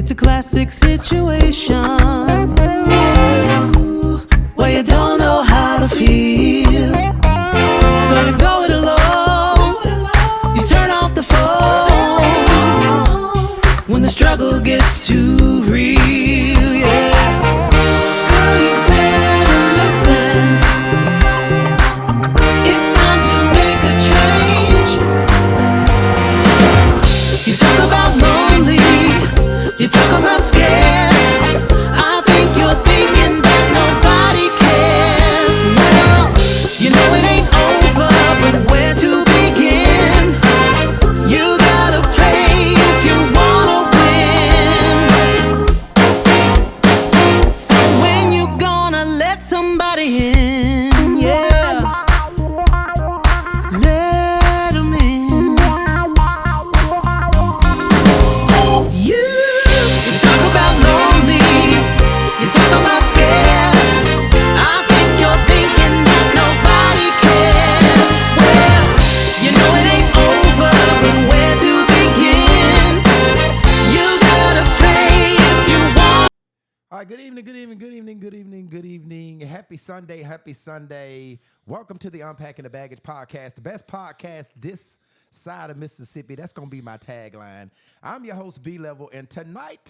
It's a classic situation where you don't know how to feel. So you go it alone, you turn off the phone when the struggle gets too real, yeah. Girl, you better listen. It's time to make a change. You talk about lonely, you talk about scared. I think you're thinking that nobody cares. Well, you know it ain't over, but where to begin? You gotta play if you wanna win. So when you gonna let somebody in? Yeah, let 'em in. You talk about lonely, you talk about scared. I think you're thinking that nobody cares. Well, you know it ain't over, but where to begin? You gotta play if you want. All right, good evening, good evening, good evening, good evening, good evening. Happy Sunday, happy Sunday. Welcome to the Unpacking the Baggage podcast, the best podcast this side of Mississippi. That's going to be my tagline. I'm your host, B-Level, and tonight,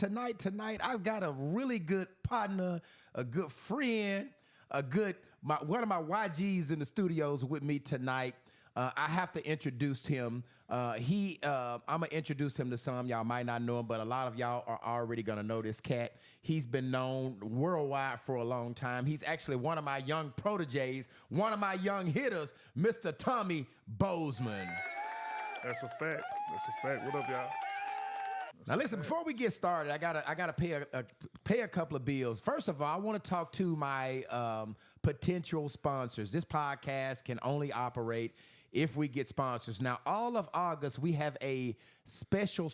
I've got a really good partner, a good friend, one of my YGs in the studios with me tonight. I have to introduce him. I'm going to introduce him to some. Y'all might not know him, but a lot of y'all are already going to know this cat. He's been known worldwide for a long time. He's actually one of my young proteges, one of my young hitters, Mr. Tommy Bozeman. That's a fact. That's a fact. What up, y'all? Now listen, before we get started, I gotta pay a couple of bills. First of all, I want to talk to my potential sponsors. This podcast can only operate if we get sponsors. Now, all of August, we have a special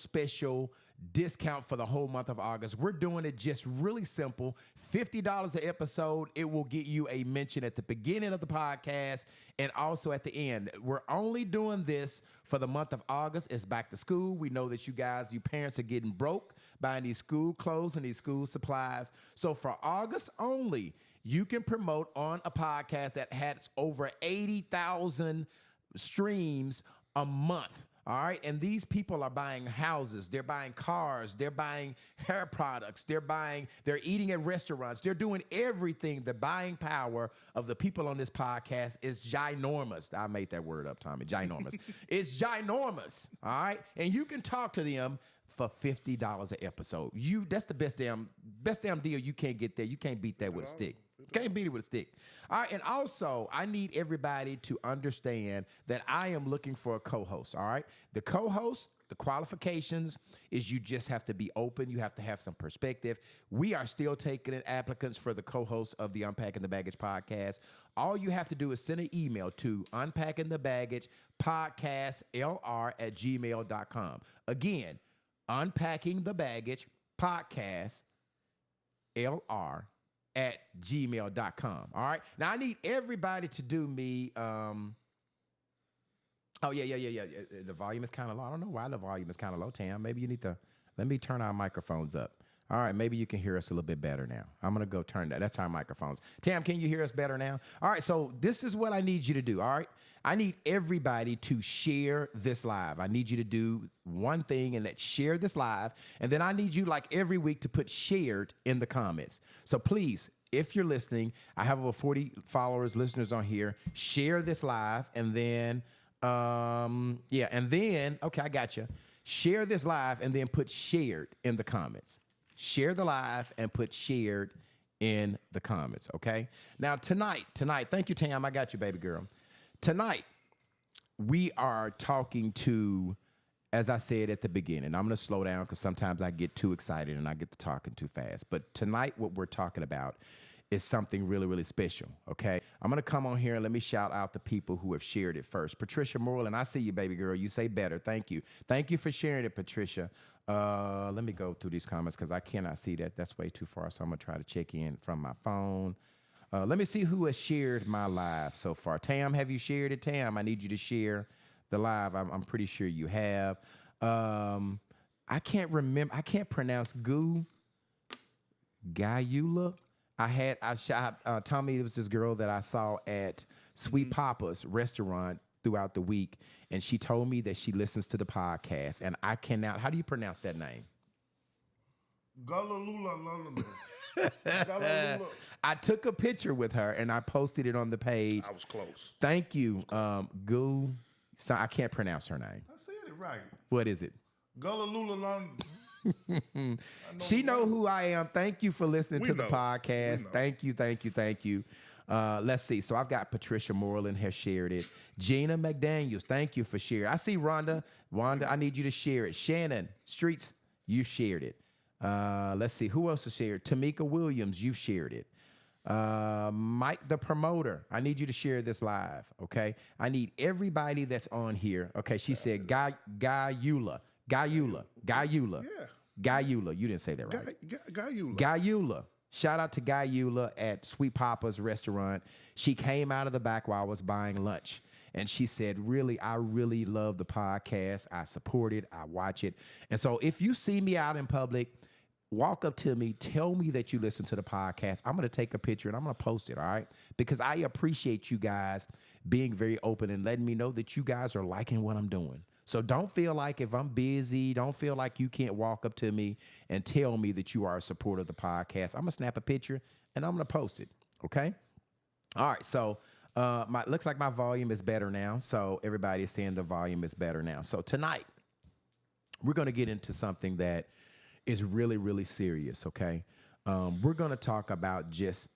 discount for the whole month of August. We're doing it just really simple. $50 an episode. It will get you a mention at the beginning of the podcast and also at the end. We're only doing this for the month of August. It's back to school. We know that you parents are getting broke buying these school clothes and these school supplies. So for August only, you can promote on a podcast that has over 80,000 streams a month. All right. And these people are buying houses. They're buying cars. They're buying hair products. They're eating at restaurants. They're doing everything. The buying power of the people on this podcast is ginormous. I made that word up, Tommy. Ginormous. It's ginormous. All right. And you can talk to them for $50 an episode. That's the best damn deal. You can't get there. You can't beat that with a stick. Can't beat it with a stick. All right, and also, I need everybody to understand that I am looking for a co-host, all right? The co-host, the qualifications is you just have to be open. You have to have some perspective. We are still taking in applicants for the co-host of the Unpacking the Baggage podcast. All you have to do is send an email to unpackingthebaggagePodcastLR@gmail.com. Again, unpackingthebaggagePodcastLR@gmail.com. All right. Now I need everybody to do me. The volume is kind of low. I don't know why the volume is kind of low, Tam. Maybe you need to let me turn our microphones up. All right, maybe you can hear us a little bit better now. I'm gonna go turn that. That's our microphones. Tam, can you hear us better now? All right, so this is what I need you to do. All right. I need everybody to share this live. I need you to do one thing, and that's share this live. And then I need you, like every week, to put shared in the comments. So please, if you're listening, I have over 40 listeners on here. Share this live, and then, okay, I got you. Share this live, and then put shared in the comments. Share the live and put shared in the comments, okay? Now, tonight, thank you, Tam. I got you, baby girl. Tonight, we are talking to, as I said at the beginning, I'm going to slow down because sometimes I get too excited and I get to talking too fast. But tonight, what we're talking about is something really, really special, okay? I'm going to come on here and let me shout out the people who have shared it first. Patricia Moreland, I see you, baby girl. You say better. Thank you. Thank you for sharing it, Patricia. Let me go through these comments because I cannot see that. That's way too far, so I'm going to try to check in from my phone. Let me see who has shared my live so far. Tam, have you shared it? Tam, I need you to share the live. I'm pretty sure you have. I can't remember. I can't pronounce Guyula. I shot Tommy. It was this girl that I saw at Sweet Papa's restaurant throughout the week, and she told me that she listens to the podcast. And I cannot. How do you pronounce that name? Galalula. Galalula. I took a picture with her and I posted it on the page. I was close. Thank you, Goo. So I can't pronounce her name. I said it right. What is it? Galalula. She know who I am. Thank you for listening to the know. podcast. Thank you. Let's see. So I've got Patricia Moreland has shared it. Gina McDaniels, thank you for sharing. I see Rhonda. I need you to share it. Shannon Streets, you shared it. Let's see. Who else has shared? Tamika Williams, you've shared it. Mike the promoter, I need you to share this live, okay? I need everybody that's on here. Okay, she said Guyula. Yeah. Guyula. You didn't say that right. Guyula. Shout out to Guyula at Sweet Papa's restaurant. She came out of the back while I was buying lunch. And she said, I really love the podcast. I support it. I watch it. And so if you see me out in public, walk up to me, tell me that you listen to the podcast. I'm going to take a picture and I'm going to post it, all right? Because I appreciate you guys being very open and letting me know that you guys are liking what I'm doing. So don't feel like if I'm busy, don't feel like you can't walk up to me and tell me that you are a supporter of the podcast. I'm going to snap a picture and I'm going to post it, okay? All right, so looks like my volume is better now. So everybody is saying the volume is better now. So tonight, we're going to get into something that is really, really serious, okay? We're going to talk about just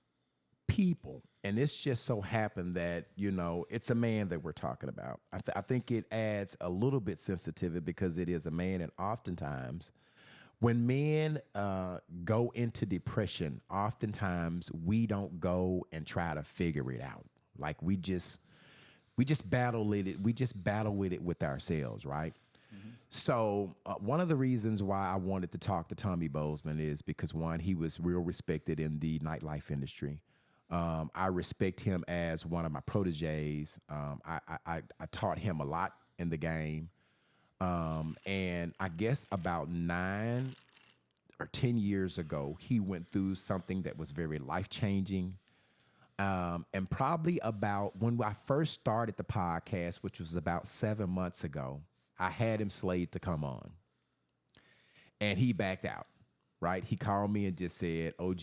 people. And it's just so happened that, it's a man that we're talking about. I think it adds a little bit sensitivity because it is a man. And oftentimes, when men go into depression, oftentimes we don't go and try to figure it out. Like we just battle with it. We just battle with it with ourselves, right? So one of the reasons why I wanted to talk to Tommy Bozeman is because, one, he was real respected in the nightlife industry. I respect him as one of my proteges. I taught him a lot in the game. And I guess about 9 or 10 years ago, he went through something that was very life-changing. And probably about when I first started the podcast, which was about 7 months ago, I had him slated to come on. And he backed out, right? He called me and just said, OG,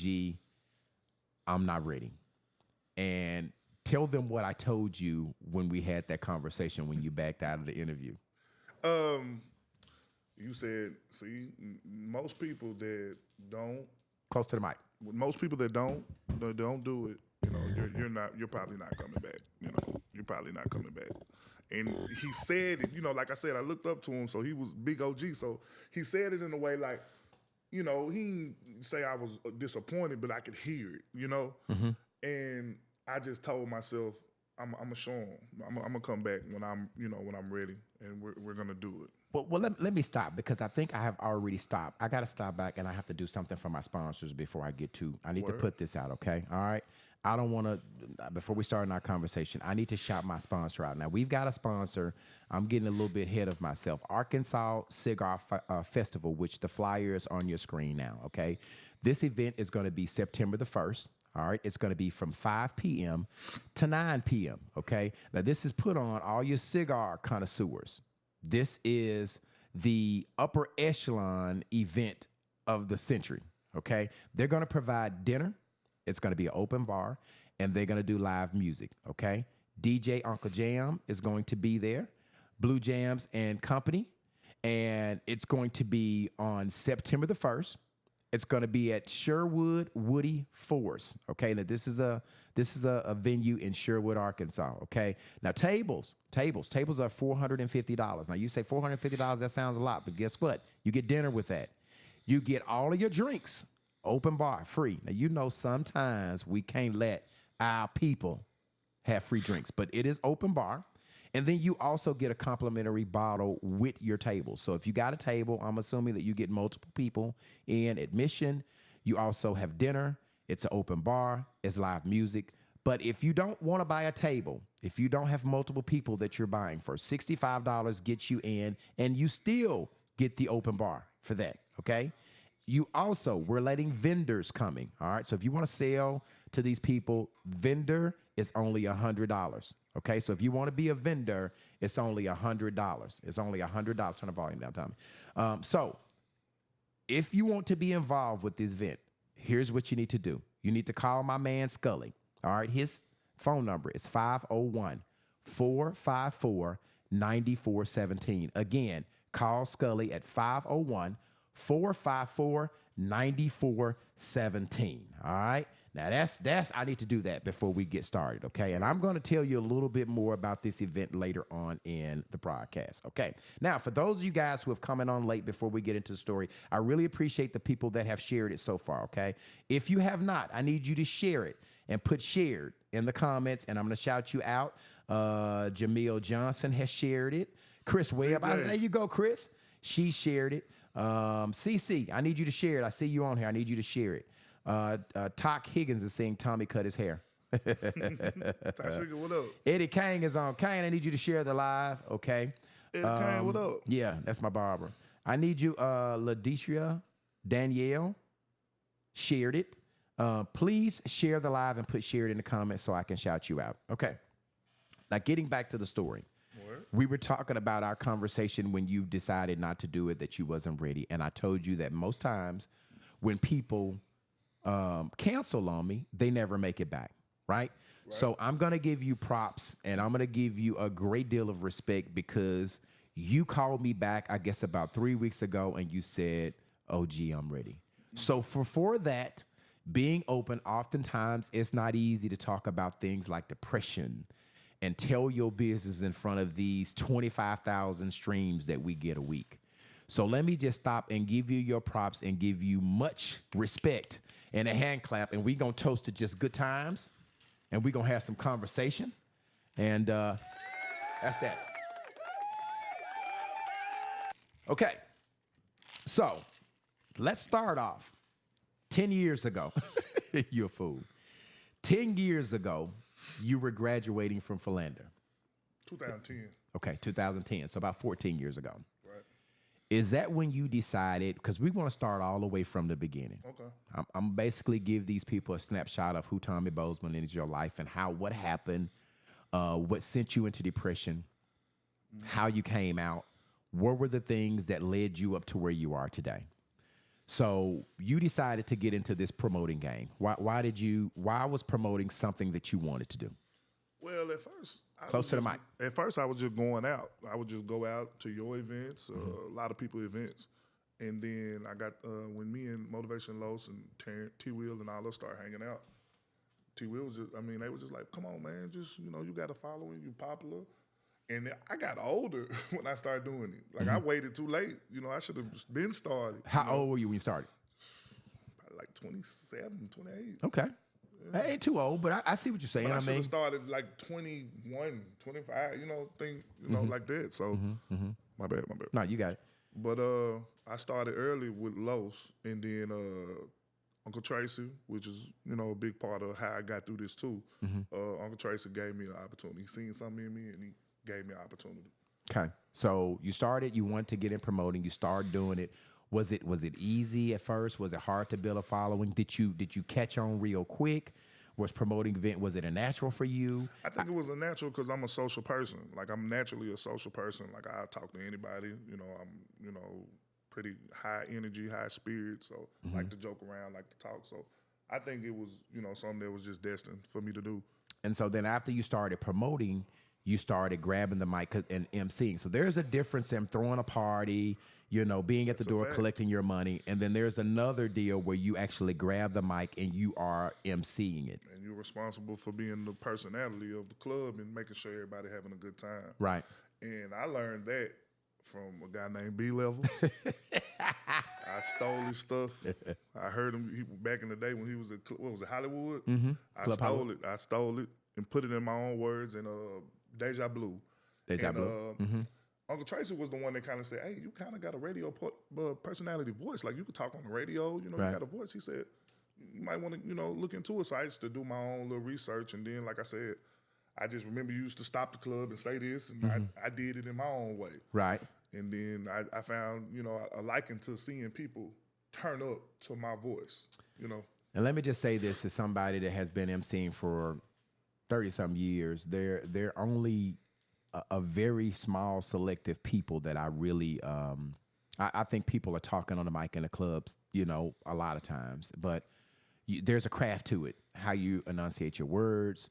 I'm not ready. And tell them what I told you when we had that conversation when you backed out of the interview. You said, see, most people that don't. Close to the mic. Most people that don't do it, you're probably not coming back. You're probably not coming back. And he said it, like I said, I looked up to him, so he was big OG. So he said it in a way like, he didn't say I was disappointed, but I could hear it, Mm-hmm. And I just told myself, I'm gonna show him. I'm gonna come back when I'm ready, and we're gonna do it. Well, let me stop because I think I have already stopped. I got to stop back and I have to do something for my sponsors before I get to. I need to put this out, okay? All right. I don't want to, before we start in our conversation, I need to shout my sponsor out. Now, we've got a sponsor. I'm getting a little bit ahead of myself. Arkansas Cigar Festival, which the flyer is on your screen now, okay? This event is going to be September the 1st. All right, it's going to be from 5 p.m. to 9 p.m., okay? Now, this is put on all your cigar connoisseurs. This is the upper echelon event of the century, okay? They're going to provide dinner. It's going to be an open bar, and they're going to do live music, okay? DJ Uncle Jam is going to be there, Blue Jams and Company, and it's going to be on September the 1st. It's going to be at Sherwood Woody Forest. Okay, now this is a venue in Sherwood, Arkansas. Okay, now tables are $450. Now you say $450, that sounds a lot, but guess what? You get dinner with that. You get all of your drinks, open bar, free. Now sometimes we can't let our people have free drinks, but it is open bar. And then you also get a complimentary bottle with your table. So if you got a table, I'm assuming that you get multiple people in admission. You also have dinner. It's an open bar. It's live music. But if you don't want to buy a table, if you don't have multiple people that you're buying for, $65 gets you in, and you still get the open bar for that, okay? We're letting vendors coming, all right? So if you want to sell to these people, vendor is only $100, okay? So if you want to be a vendor, it's only $100. It's only $100. Turn the volume down, Tommy. So if you want to be involved with this event, here's what you need to do. You need to call my man Scully, all right? His phone number is 501-454-9417. Again, call Scully at 501-454-9417. All right. Now that's I need to do that before we get started. Okay. And I'm going to tell you a little bit more about this event later on in the broadcast. Okay. Now, for those of you guys who have come in on late before we get into the story, I really appreciate the people that have shared it so far. Okay. If you have not, I need you to share it and put shared in the comments, and I'm going to shout you out. Jamil Johnson has shared it. Chris Webb, there you go, Chris. She shared it. CC, I need you to share it. I see you on here. I need you to share it. Tock Higgins is saying Tommy cut his hair. What up? Eddie Kang is on. Kang, I need you to share the live, okay? Eddie Kang, what up? Yeah, that's my barber. I need you, Ladisha Danielle shared it. Please share the live and put share it in the comments so I can shout you out. Okay. Now, getting back to the story. We were talking about our conversation when you decided not to do it, that you wasn't ready. And I told you that most times when people cancel on me, they never make it back, right? So I'm going to give you props, and I'm going to give you a great deal of respect because you called me back, I guess, about 3 weeks ago, and you said, oh, gee, I'm ready. So for that, being open, oftentimes it's not easy to talk about things like depression and tell your business in front of these 25,000 streams that we get a week. So let me just stop and give you your props and give you much respect and a hand clap, and we're going to toast to just good times, and we're going to have some conversation, and that's that. Okay, so let's start off. 10 years ago, you're a fool. 10 years ago, you were graduating from Philander. 2010. Okay, 2010, so about 14 years ago. Right. Is that when you decided, because we want to start all the way from the beginning. Okay. I'm basically give these people a snapshot of who Tommy Bozeman is, your life, and what happened, what sent you into depression, how you came out, what were the things that led you up to where you are today. So you decided to get into this promoting game. Why was promoting something that you wanted to do? Well, at first, Close to the mic. At first, I was just going out. I would just go out to your events, a lot of people events. And then I got, when me and Motivation Los and T-Will and all us started hanging out, T-Will was just, they was just like, come on, man, just, you got a following, you popular. And I got older when I started doing it. Like, I waited too late. I should have been started. How old were you when you started? Probably like 27, 28. Okay. That ain't too old, but I see what you're saying. But I should have started like 21, 25, like that. So, my bad. No, you got it. But I started early with Los, and then Uncle Tracy, which is, a big part of how I got through this too. Uncle Tracy gave me an opportunity. He seen something in me, and he gave me an opportunity. Okay. So you wanted to get in promoting, you started doing it. Was it easy at first? Was it hard to build a following? Did you catch on real quick? Was promoting event, was it a natural for you? I think it was a natural because I'm a social person. Like, I'm naturally a social person. Like, I talk to anybody. I'm, pretty high energy, high spirit. So like to joke around, like to talk. So I think it was, something that was just destined for me to do. And so then after you started promoting, you started grabbing the mic and emceeing. So there's a difference in throwing a party, being at the door, collecting your money. And then there's another deal where you actually grab the mic and you are emceeing it. And you're responsible for being the personality of the club and making sure everybody having a good time. Right. And I learned that from a guy named B-Level. I stole his stuff. I heard him back in the day when he was at, Hollywood? I stole it and put it in my own words in Deja Blue. Uncle Tracy was the one that kind of said, hey, you kind of got a radio personality voice. Like, you could talk on the radio, you got a voice. He said, you might want to, look into it. So I used to do my own little research. And then, like I said, I just remember you used to stop the club and say this, and I did it in my own way. Right. And then I found, a liking to seeing people turn up to my voice, And let me just say this to somebody that has been emceeing for 30-some years. They're only a very small selective people that I really I think people are talking on the mic in the clubs, a lot of times. But there's a craft to it, how you enunciate your words.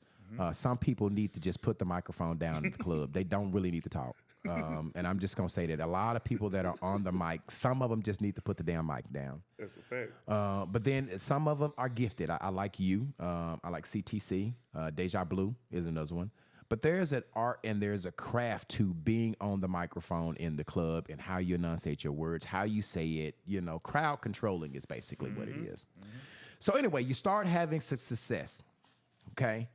Some people need to just put the microphone down at the club. They don't really need to talk. And I'm just going to say that a lot of people that are on the mic, some of them just need to put the damn mic down. That's a fact. But then some of them are gifted. I like you. I like CTC. Deja Blue is another one. But there's an art and there's a craft to being on the microphone in the club and how you enunciate your words, how you say it. Crowd controlling is basically what it is. So anyway, you start having some success, okay?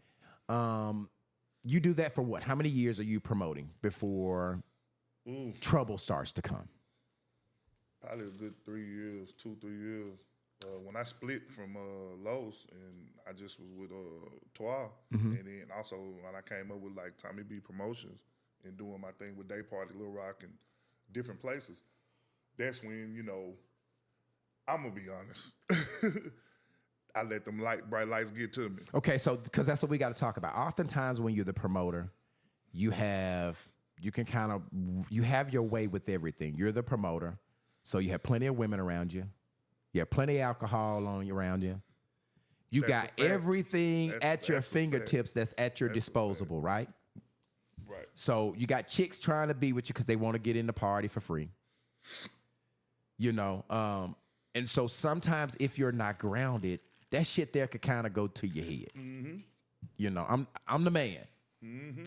You do that for what? How many years are you promoting before trouble starts to come? Probably a good 3 years, 2-3 years. When I split from Los and I just was with Twa, and then also when I came up with like Tommy B Promotions and doing my thing with Day Party, Little Rock, and different places, that's when, I'm going to be honest. I let them bright lights get to me. Okay, so because that's what we got to talk about. Oftentimes when you're the promoter, you have your way with everything. You're the promoter, so you have plenty of women around you. You have plenty of alcohol around you. You got everything at your fingertips that's at your disposable, right? Right. So you got chicks trying to be with you because they want to get in the party for free. And so sometimes if you're not grounded, that shit there could kind of go to your head. I'm the man.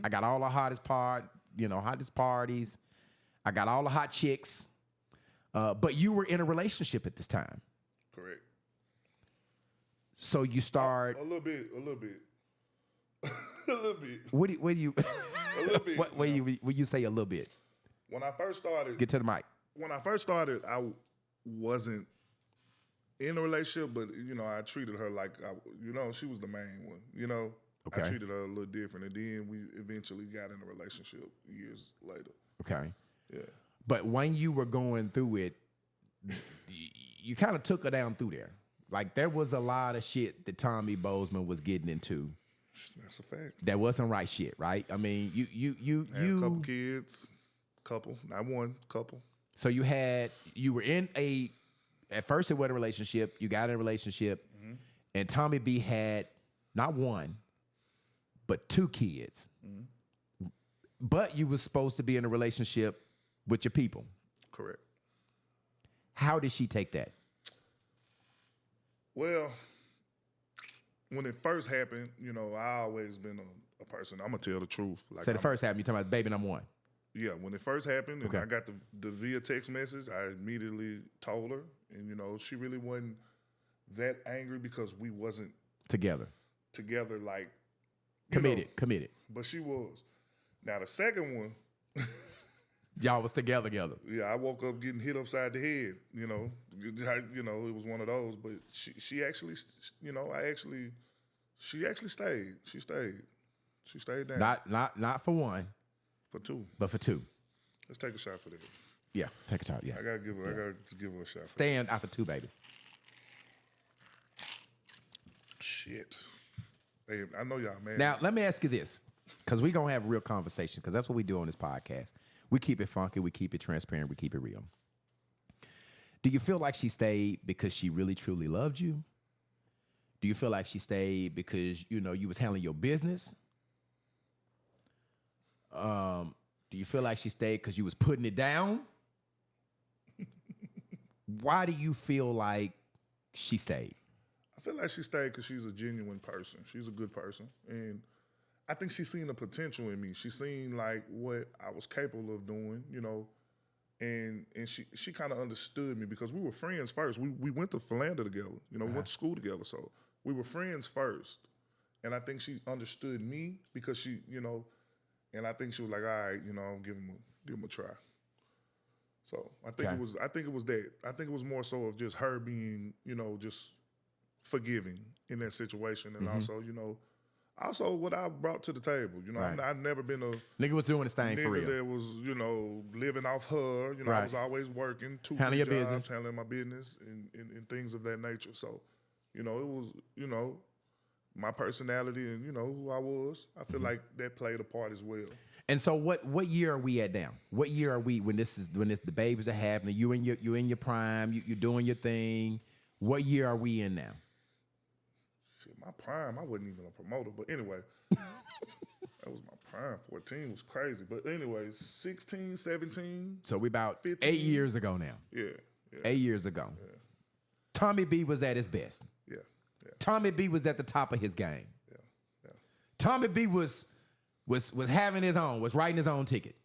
I got all the hottest parties. I got all the hot chicks. But you were in a relationship at this time. Correct. So you start a little bit. A little bit. What do you? A little bit. When you say a little bit? When I first started, Get to the mic. When I first started, I wasn't in a relationship, but I treated her like she was the main one. Okay. I treated her a little different, and then we eventually got in a relationship years later. Okay. Yeah. But when you were going through it, you kind of took her down through there. Like there was a lot of shit that Tommy Bozeman was getting into. That's a fact. That wasn't right shit, right? I mean, you a couple kids, not one, couple. So you were at first it was a relationship. You got in a relationship, and Tommy B had not one, but 2 kids. But you was supposed to be in a relationship with your people. Correct. How did she take that? Well, when it first happened, I always been a person. I'm gonna tell the truth. Like So the first happened, you talking about baby number 1. Yeah, when it first happened, and Okay. I got the via text message, I immediately told her, and she really wasn't that angry because we wasn't Together. like Committed. But she was. Now the second one, Y'all was together. yeah, I woke up getting hit upside the head. It was one of those. But she actually, she actually stayed. She stayed down. Not for 1, For 2. but for 2. Let's take a shot for that. Yeah, take a shot. Yeah. I gotta give her a shot. Stand after 2 babies. Shit. Hey, I know y'all mad. Now, let me ask you this, because we're going to have real conversation, because that's what we do on this podcast. We keep it funky, we keep it transparent, we keep it real. Do you feel like she stayed because she really, truly loved you? Do you feel like she stayed because, you was handling your business? Do you feel like she stayed because you was putting it down? Why do you feel like she stayed? I feel like she stayed because she's a genuine person. She's a good person. And I think she's seen the potential in me. She's seen like what I was capable of doing, and she kind of understood me because we were friends first. We went to Philander together, we went to school together. So we were friends first. And I think she understood me because she, and I think she was like, all right, I'll give him a try. So I think it was that. I think it was more so of just her being, just forgiving in that situation. And also, Also, what I brought to the table. You know, Right. I've never been a Nigga was doing his thing for nigga real. that was, you know, living off her. You know, I Right. was always working, 2, Handle 3 your jobs, business. handling my business and things of that nature. So, you know, it was, you know, my personality and, you know, who I was. I feel like that played a part as well. And so what year are we at now? What year are we when the babies are happening? You in your prime, you're doing your thing. What year are we in now? Shit, my prime, I wasn't even a promoter. But anyway, that was my prime. 14 was crazy. But anyway, 16, 17. So we about 15. 8 years ago now. Yeah. 8 years ago. Tommy B was at his best. Yeah. Tommy B was at the top of his game. Yeah. Tommy B was having his own, was writing his own ticket.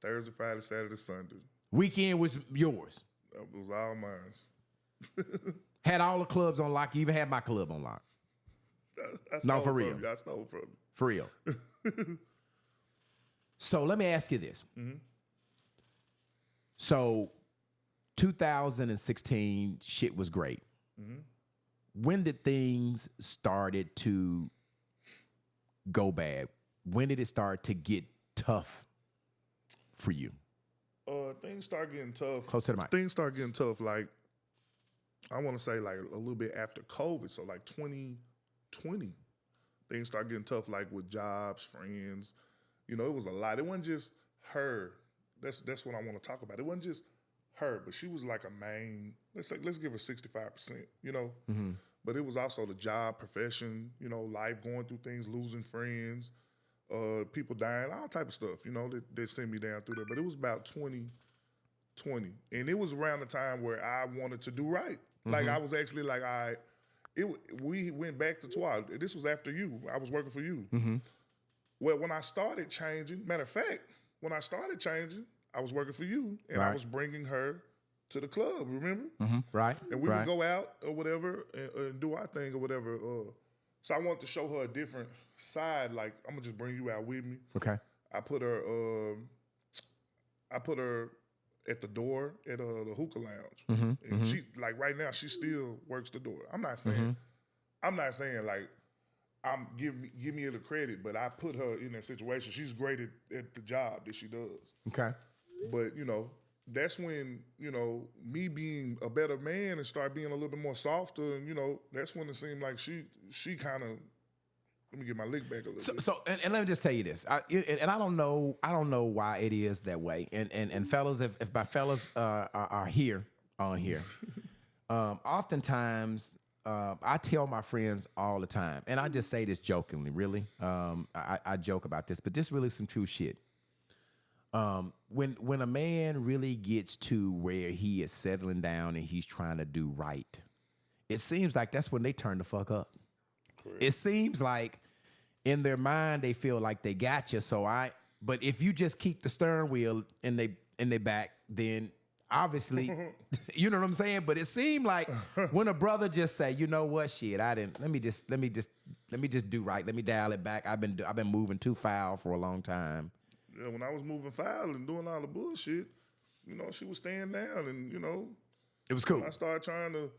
Thursday, Friday, Saturday, Sunday. Weekend was yours. That was all mine. Had all the clubs on lock. You even had my club on lock. I No, stole for from real. you. I stole from you. For real. So let me ask you this. So 2016, shit was great. When did things started to go bad? When did it start to get tough for you? Things start getting tough. Close to the mic. Things start getting tough, like, I want to say, like, a little bit after COVID. So, like, 2020, things start getting tough, like, with jobs, friends. You know, it was a lot. It wasn't just her. That's what I want to talk about. It wasn't just her, but she was like a main, let's give her 65%, you know? But it was also the job, profession, you know, life, going through things, losing friends, people dying, all type of stuff, you know, that sent me down through there. But it was about 2020. And it was around the time where I wanted to do right. Like, I was actually like, we went back to Twa. This was after you. I was working for you. Well, when I started changing, matter of fact, when I started changing, I was working for you, and I was bringing her to the club, remember? Right. And we would go out or whatever and do our thing or whatever. So I wanted to show her a different side. Like, I'm gonna just bring you out with me. Okay. I put her at the door at the hookah lounge, and she, like, right now she still works the door. I'm not saying like I'm give me the credit, but I put her in that situation. She's great at the job that she does. Okay. But, you know, that's when, you know, me being a better man and start being a little bit more softer, and, you know, that's when it seemed like she kind of, let me get my lick back a little bit. So and let me just tell you this, and I don't know why it is that way. And fellas, if my fellas are here on here, oftentimes I tell my friends all the time, and I just say this jokingly, really. I joke about this, but this really some true shit. When a man really gets to where he is settling down and he's trying to do right, it seems like that's when they turn the fuck up. Correct. It seems like in their mind they feel like they got you. But if you just keep the steering wheel in they back, then obviously, you know what I'm saying. But it seemed like when a brother just say, you know what, shit, I didn't. Let me just do right. Let me dial it back. I've been moving too foul for a long time. Yeah, when I was moving foul and doing all the bullshit, you know, she was staying down, and, you know, it was cool. I started trying to,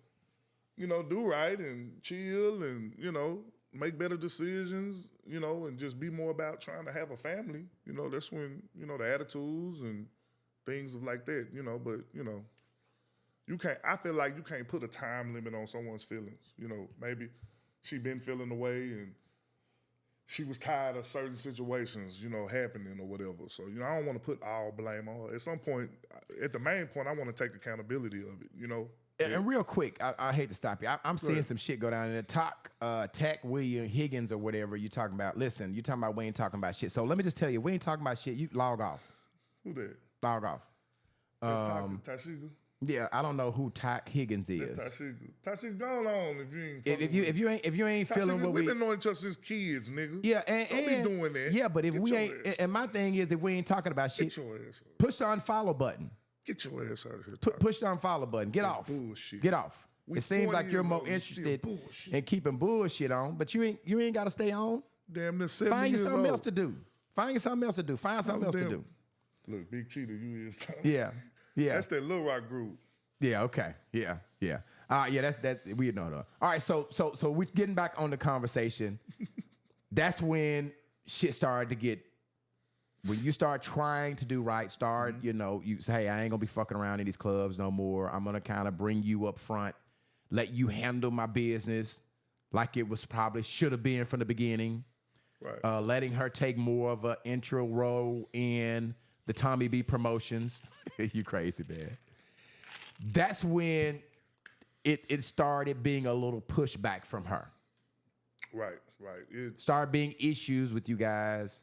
you know, do right and chill and, you know, make better decisions, you know, and just be more about trying to have a family. You know, that's when, you know, the attitudes and things like that, you know, but, you know, I feel like you can't put a time limit on someone's feelings. You know, maybe she been feeling the way and she was tired of certain situations, you know, happening or whatever. So, you know, I don't want to put all blame on her. At some point, at the main point, I want to take accountability of it, you know. And real quick, I hate to stop you. I'm seeing some shit go down in the Tack William Higgins or whatever you're talking about. Listen, you're talking about we ain't talking about shit. So let me just tell you, we ain't talking about shit. You log off. Who that? Log off. Tashiga? Yeah, I don't know who Tack Higgins is. That's Tashiga. Tashiga, go on if you ain't if you ain't feeling Tashiga, what we've been knowing each other since kids, nigga. Yeah, don't be doing that. Yeah, but if Get we your ain't, ass. and my thing is, if we ain't talking about shit, Get your ass out. push the unfollow button. Get your ass out of here. Push the unfollow button. Get off. Bullshit. Get off. We It seems 40 like you're years more old, you still interested bullshit. in keeping bullshit on, but you ain't got to stay on. Damn, this 70 Find you years something old. else to do. Find you something else to do. Find something else to damn. do. Look, Big Cheetah, you is. Yeah. That's that Lil Rock group. Yeah. Okay. Yeah. Yeah. Yeah. That's we know that. All right. So we getting back on the conversation. that's when shit started to get. When you start trying to do right, you say, hey, I ain't gonna be fucking around in these clubs no more. I'm gonna kind of bring you up front, let you handle my business like it was probably should have been from the beginning. Right. Letting her take more of an intro role in the Tommy B promotions. You crazy, man. That's when it started being a little pushback from her. Right. It Started being issues with you guys.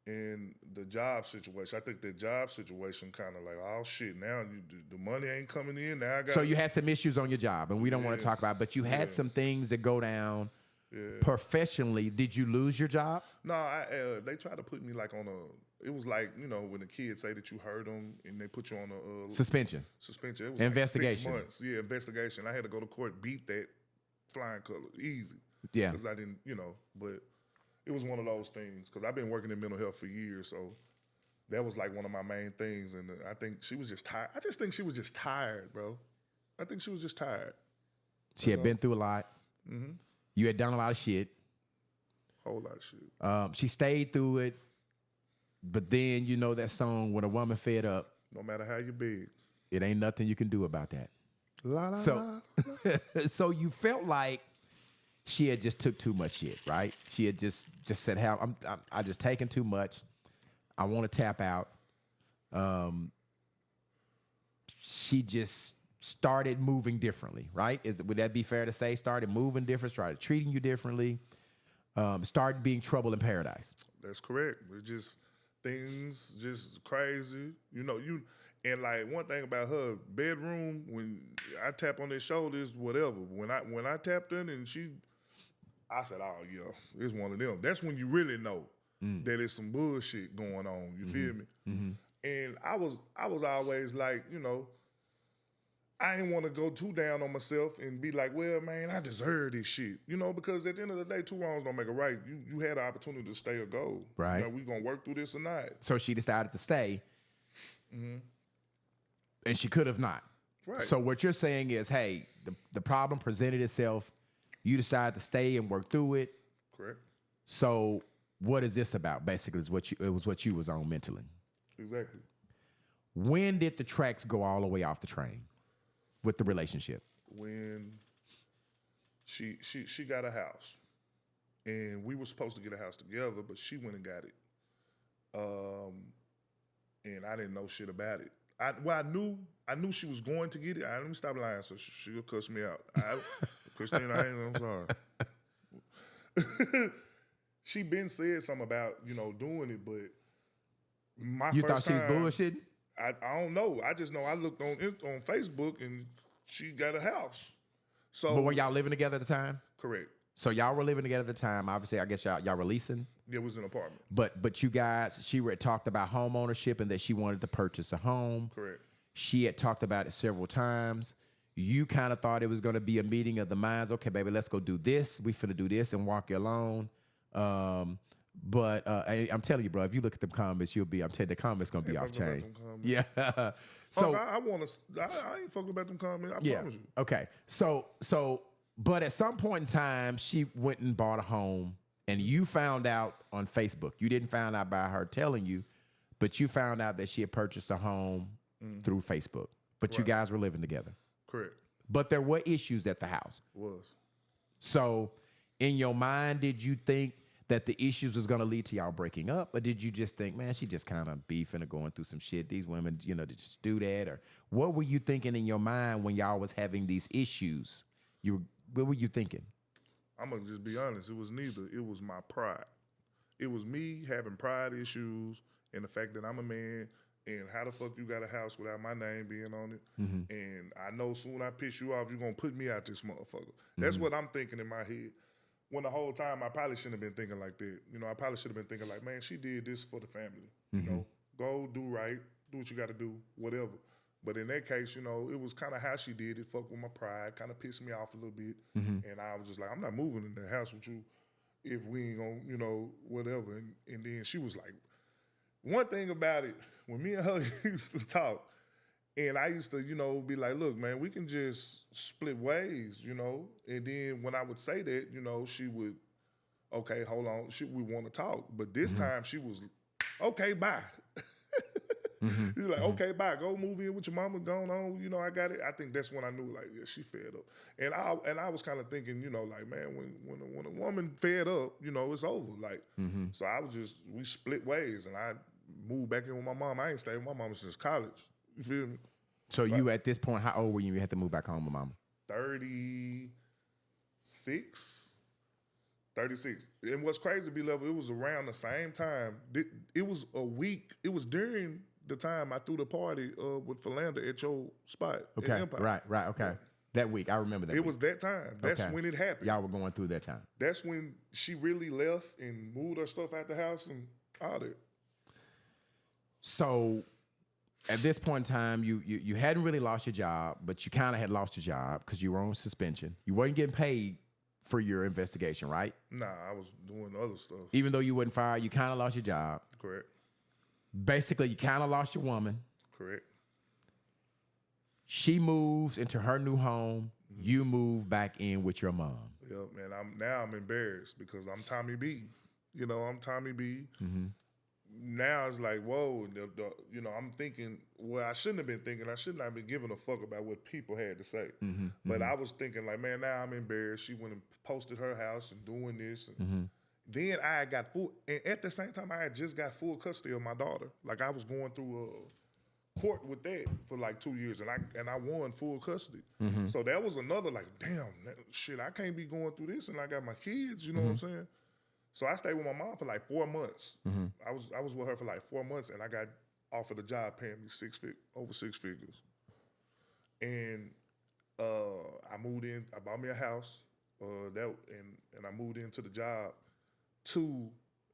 in the job situation. I think the job situation kind of like, oh shit, now the money ain't coming in. Now I got. So you had some issues on your job, and we don't want to talk about it, but you had some things that go down professionally. Did you lose your job? No, they tried to put me like on a. It was like, you know, when the kids say that you hurt them and they put you on a Suspension. It was Investigation. Like 6 months. Yeah, investigation. I had to go to court, beat that flying color, easy. Yeah. Because I didn't, but it was one of those things. Because I've been working in mental health for years, so that was like one of my main things. And I think she was just tired. I just think she was just tired, bro. I think she was just tired. She had been through a lot. Mm-hmm. You had done a lot of shit. Whole lot of shit. She stayed through it, but then you know that song, When a Woman Fed Up. No matter how you big. It ain't nothing you can do about that. La, la, So, so you felt like she had just took too much shit, right? She had just said, "Hell, I just taken too much. I want to tap out." She just started moving differently, right? Would that be fair to say? Started moving different, started treating you differently, started being trouble in paradise. That's correct. It's just things just crazy. And like one thing about her bedroom, when I tap on their shoulders, whatever. When I tapped in and I said, oh yeah, it's one of them. That's when you really know that it's some bullshit going on. You feel me? Mm-hmm. And I was always like, I didn't want to go too down on myself and be like, well, man, I deserve this shit. Because at the end of the day, 2 wrongs don't make a right. You had the opportunity to stay or go. Right. We gonna work through this or not. So she decided to stay. Mm-hmm. And she could have not. Right. So what you're saying is, hey, the problem presented itself. You decided to stay and work through it. Correct. So what is this about? Basically, it was what you was on mentally. Exactly. When did the tracks go all the way off the train with the relationship? When she got a house, and we were supposed to get a house together, but she went and got it. And I didn't know shit about it. I knew she was going to get it. Let me stop lying, so she'll cuss me out. Christine, I'm sorry. She been said something about doing it, but you thought she was bullshitting? I don't know. I just know I looked on Facebook and she got a house. So, but were y'all living together at the time? Correct. So y'all were living together at the time. Obviously, I guess y'all were leasing. Yeah, it was an apartment. But you guys, she had talked about home ownership and that she wanted to purchase a home. Correct. She had talked about it several times. You kind of thought it was going to be a meeting of the minds. Okay, baby, let's go do this. We finna do this and walk you alone. But I'm telling you, bro, if you look at the comments, I'm telling you, the comments going to be off chain. Yeah. So I ain't fucking about them comments. I promise you. Okay. So, but at some point in time, she went and bought a home, and you found out on Facebook. You didn't find out by her telling you, but you found out that she had purchased a home through Facebook. But you guys were living together. Correct. But there were issues at the house. Was. So, in your mind, did you think that the issues was going to lead to y'all breaking up, or did you just think, man, she just kind of beefing or going through some shit? These women, they just do that, or what were you thinking in your mind when y'all was having these issues? What were you thinking? I'm gonna just be honest. It was neither. It was my pride. It was me having pride issues and the fact that I'm a man. And how the fuck you got a house without my name being on it? Mm-hmm. And I know soon I piss you off, you're gonna put me out this motherfucker. That's what I'm thinking in my head. When the whole time I probably shouldn't have been thinking like that. I probably should have been thinking like, man, she did this for the family. Go do right, do what you got to do, whatever. But in that case, it was kind of how she did it. Fuck with my pride, kind of pissed me off a little bit. And I was just like, I'm not moving in the house with you if we ain't gonna, whatever. And then she was like, one thing about it, when me and her used to talk, and I used to, be like, look, man, we can just split ways, And then when I would say that, she would okay, hold on, we want to talk. But this time she was, okay, bye. He's like, okay, bye. Go move in with your mama. Going on. You know, I got it. I think that's when I knew, like, yeah, she fed up. And I was kind of thinking, you know, like, man, when a woman fed up, you know, it's over. Like, so we split ways, and I moved back in with my mom. I ain't stayed with my mom since college. You feel me? So you at this point, how old were you? You had to move back home with mama. 36. And what's crazy, B-Level, it was around the same time. It was a week. It was during the time I threw the party with Philander at your spot. Okay, at Empire. right, okay. Yeah. That week, I remember that It week. was that time. That's when it happened. Y'all were going through that time. That's when she really left and moved her stuff out the house and all that. So at this point in time, you hadn't really lost your job, but you kind of had lost your job because you were on suspension. You weren't getting paid for your investigation, right? Nah, I was doing other stuff. Even though you wasn't fired, you kind of lost your job. Correct. Basically, you kind of lost your woman. Correct. She moves into her new home. You move back in with your mom. Yep, man. I'm embarrassed because I'm Tommy B. You know, I'm Tommy B. Now it's like, whoa, you know, I'm thinking, well, I shouldn't have been thinking. I shouldn't have been giving a fuck about what people had to say. But I was thinking, like, man, now I'm embarrassed. She went and posted her house and doing this. And then I got and at the same time, I had just got full custody of my daughter. Like, I was going through court with that for like 2 years, and I won full custody. So that was another, like, damn, shit, I can't be going through this, and I got my kids, you know what I'm saying? So I stayed with my mom for like 4 months. I was with her for like 4 months, and I got offered a job paying me over six figures. And I moved in. I bought me a house. And I moved into the job to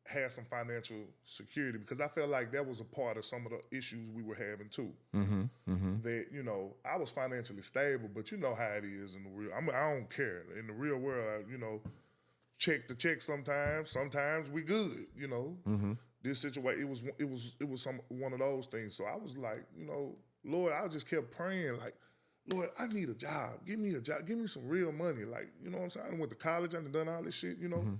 have some financial security because I felt like that was a part of some of the issues we were having too. That, you know, I was financially stable, but you know how it is in the real. I don't care in the real world. You know. Check to check sometimes we good, you know. This situation, it was one of those things. So I was like, you know, Lord, I just kept praying, like, Lord, I need a job. Give me a job. Give me some real money. Like, you know what I'm saying? I went to college. I done all this shit, you know.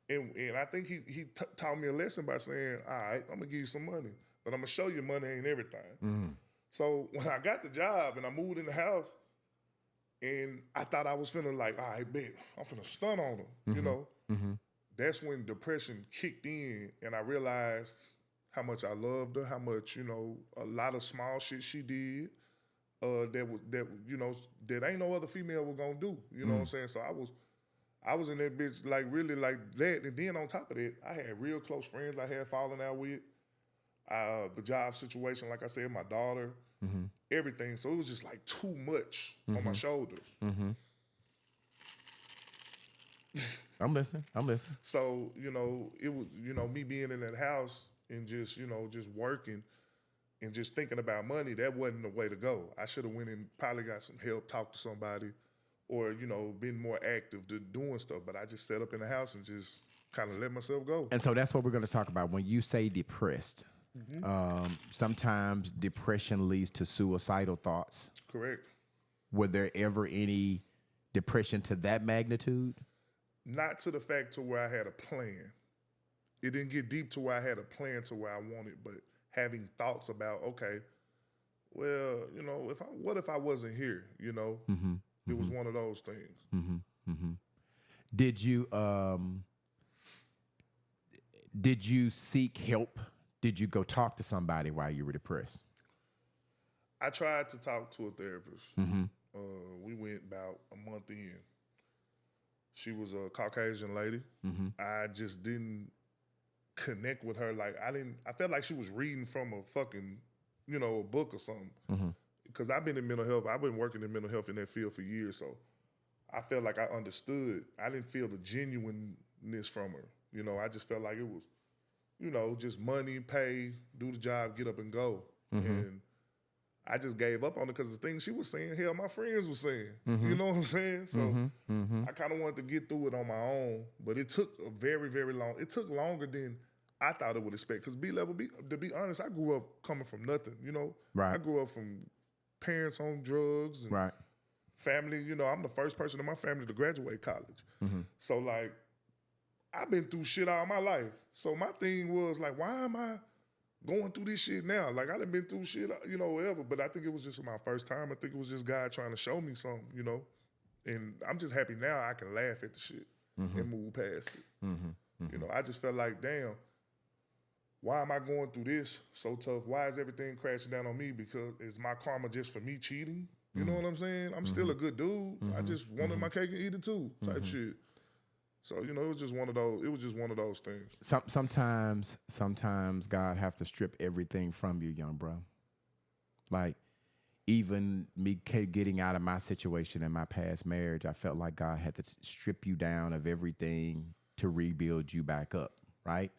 And I think he taught me a lesson by saying, all right, I'm gonna give you some money, but I'm gonna show you money ain't everything. So when I got the job and I moved in the house, and I thought I was finna like, all right, bet, I'm finna stun on her, you know? That's when depression kicked in, and I realized how much I loved her, how much, you know, a lot of small shit she did that you know, that ain't no other female was gonna do, you know what I'm saying? So I was in that bitch like really like that, and then on top of that, I had real close friends I had fallen out with. The job situation, like I said, my daughter, everything. So it was just like too much on my shoulders. I'm listening. So, you know, it was, you know, me being in that house and just, you know, just working and just thinking about money, that wasn't the way to go. I should have went and probably got some help, talked to somebody, or, you know, been more active to doing stuff. But I just sat up in the house and just kind of let myself go. And so that's what we're going to talk about. When you say depressed, sometimes depression leads to suicidal thoughts. Correct. Were there ever any depression to that magnitude? Not to the fact to where I had a plan. It didn't get deep to where I had a plan to where I wanted, but having thoughts about, okay, well, you know, what if I wasn't here? You know, it was one of those things. Did you seek help? Did you go talk to somebody while you were depressed? I tried to talk to a therapist. We went about a month in. She was a Caucasian lady. I just didn't connect with her. Like, I felt like she was reading from a fucking, you know, a book or something. Because I've been in mental health. I've been working in mental health in that field for years. So I felt like I understood. I didn't feel the genuineness from her. You know, I just felt like it was, you know, just money, pay, do the job, get up and go. And I just gave up on it because the things she was saying, hell, my friends were saying. You know what I'm saying? So I kind of wanted to get through it on my own, but it took a very, very long. It took longer than I thought it would expect. Because to be honest, I grew up coming from nothing. You know, I grew up from parents on drugs and family. You know, I'm the first person in my family to graduate college. So like, I've been through shit all my life. So my thing was like, why am I going through this shit now? Like I done been through shit, whatever. But I think it was just my first time. I think it was just God trying to show me something, And I'm just happy now I can laugh at the shit and move past it. I just felt like, damn, why am I going through this so tough? Why is everything crashing down on me? Because is my karma just for me cheating? You know what I'm saying? I'm still a good dude. I just wanted my cake and eat it too, type shit. So, it was just one of those. It was just one of those things. Sometimes God have to strip everything from you, young bro. Like even me getting out of my situation in my past marriage, I felt like God had to strip you down of everything to rebuild you back up, right?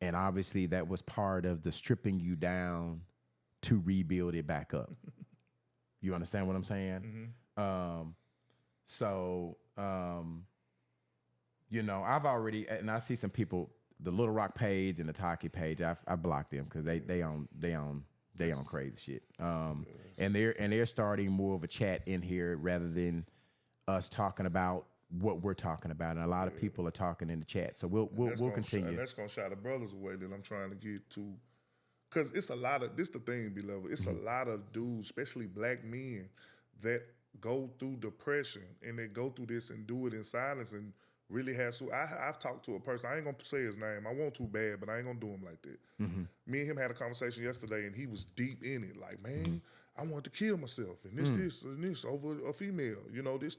And obviously that was part of the stripping you down to rebuild it back up. You understand what I'm saying? I've already, and I see some people, the Little Rock page and the Taki page, I blocked them because they on crazy shit. And they're starting more of a chat in here rather than us talking about what we're talking about. And a lot of people are talking in the chat. So we'll continue. And that's gonna shy the brothers away that I'm trying to get to. Cause it's a lot of, this the thing, beloved, it's a lot of dudes, especially black men, that go through depression and they go through this and do it in silence and really have so I've talked to a person, I ain't gonna say his name, I want to bad, but I ain't gonna do him like that. Me and him had a conversation yesterday and he was deep in it, like, man, I wanted to kill myself and this over a female, this.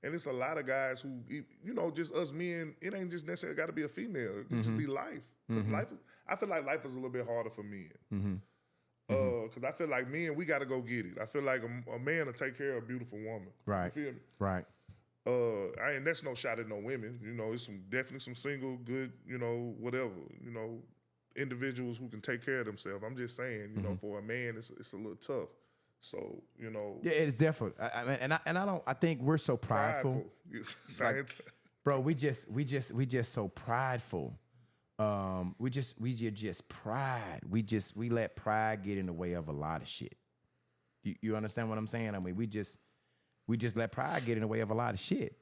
And it's a lot of guys who, just us men, it ain't just necessarily gotta be a female, it can just be life. 'Cause I feel like life is a little bit harder for men. Because I feel like men, we gotta go get it. I feel like a man will take care of a beautiful woman. Right. You feel me? Right. And that's no shot at no women. It's definitely some single, good, whatever, individuals who can take care of themselves. I'm just saying, for a man, it's a little tough. So, Yeah, it's different. I think we're so prideful. Like, bro, we just so prideful. We just pride. We let pride get in the way of a lot of shit. You understand what I'm saying? I mean, we just let pride get in the way of a lot of shit.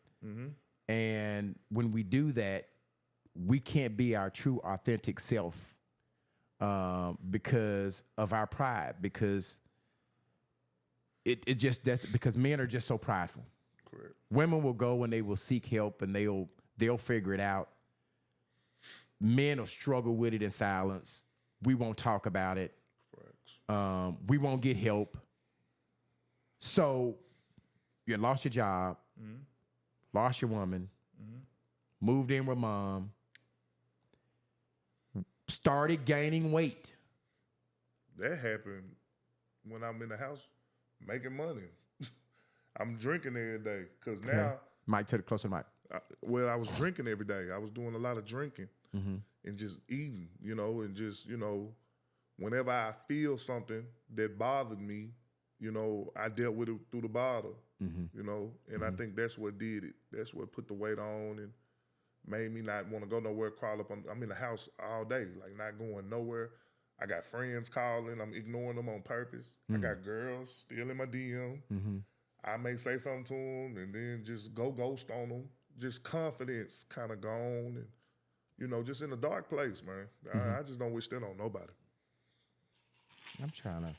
And when we do that, we can't be our true, authentic self because of our pride. Because that's because men are just so prideful. Correct. Women will go and they will seek help and they'll figure it out. Men will struggle with it in silence. We won't talk about it. We won't get help. So you lost your job, lost your woman, moved in with mom, started gaining weight. That happened when I'm in the house making money. I'm drinking every day because now. Mike, closer to the mic. I was drinking every day. I was doing a lot of drinking and just eating, and just, whenever I feel something that bothered me, I dealt with it through the bottle, and I think that's what did it. That's what put the weight on and made me not want to go nowhere, crawl up I'm in the house all day, like not going nowhere. I got friends calling, I'm ignoring them on purpose. I got girls still in my DM. I may say something to them and then just go ghost on them. Just confidence kind of gone and, just in a dark place, man. I just don't wish that on nobody. I'm trying to,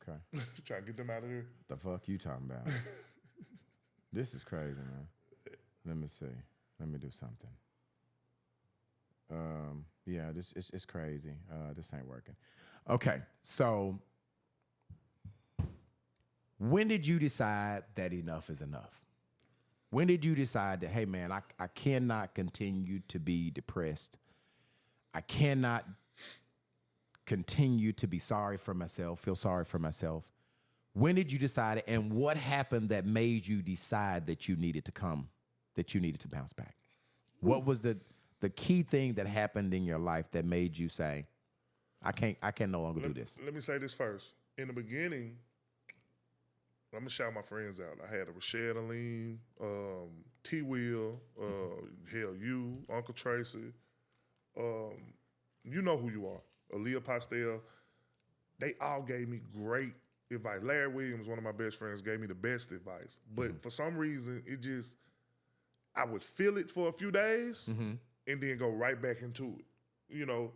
okay. Trying to get them out of here. The fuck you talking about? This is crazy, man. Let me see. Let me do something. Yeah, this it's crazy. This ain't working. Okay, so when did you decide that enough is enough? When did you decide that, hey, man, I cannot continue to be depressed. I cannot continue to be sorry for myself, feel sorry for myself. When did you decide it, and what happened that made you decide that you needed to bounce back? What was the key thing that happened in your life that made you say, I can no longer do this? Let me say this first. In the beginning, I'm gonna shout my friends out. I had a Rashad Aline, T. Will, you, Uncle Tracy. You know who you are. Aaliyah Postel. They all gave me great advice. Larry Williams, one of my best friends, gave me the best advice. But for some reason, I would feel it for a few days, and then go right back into it. You know,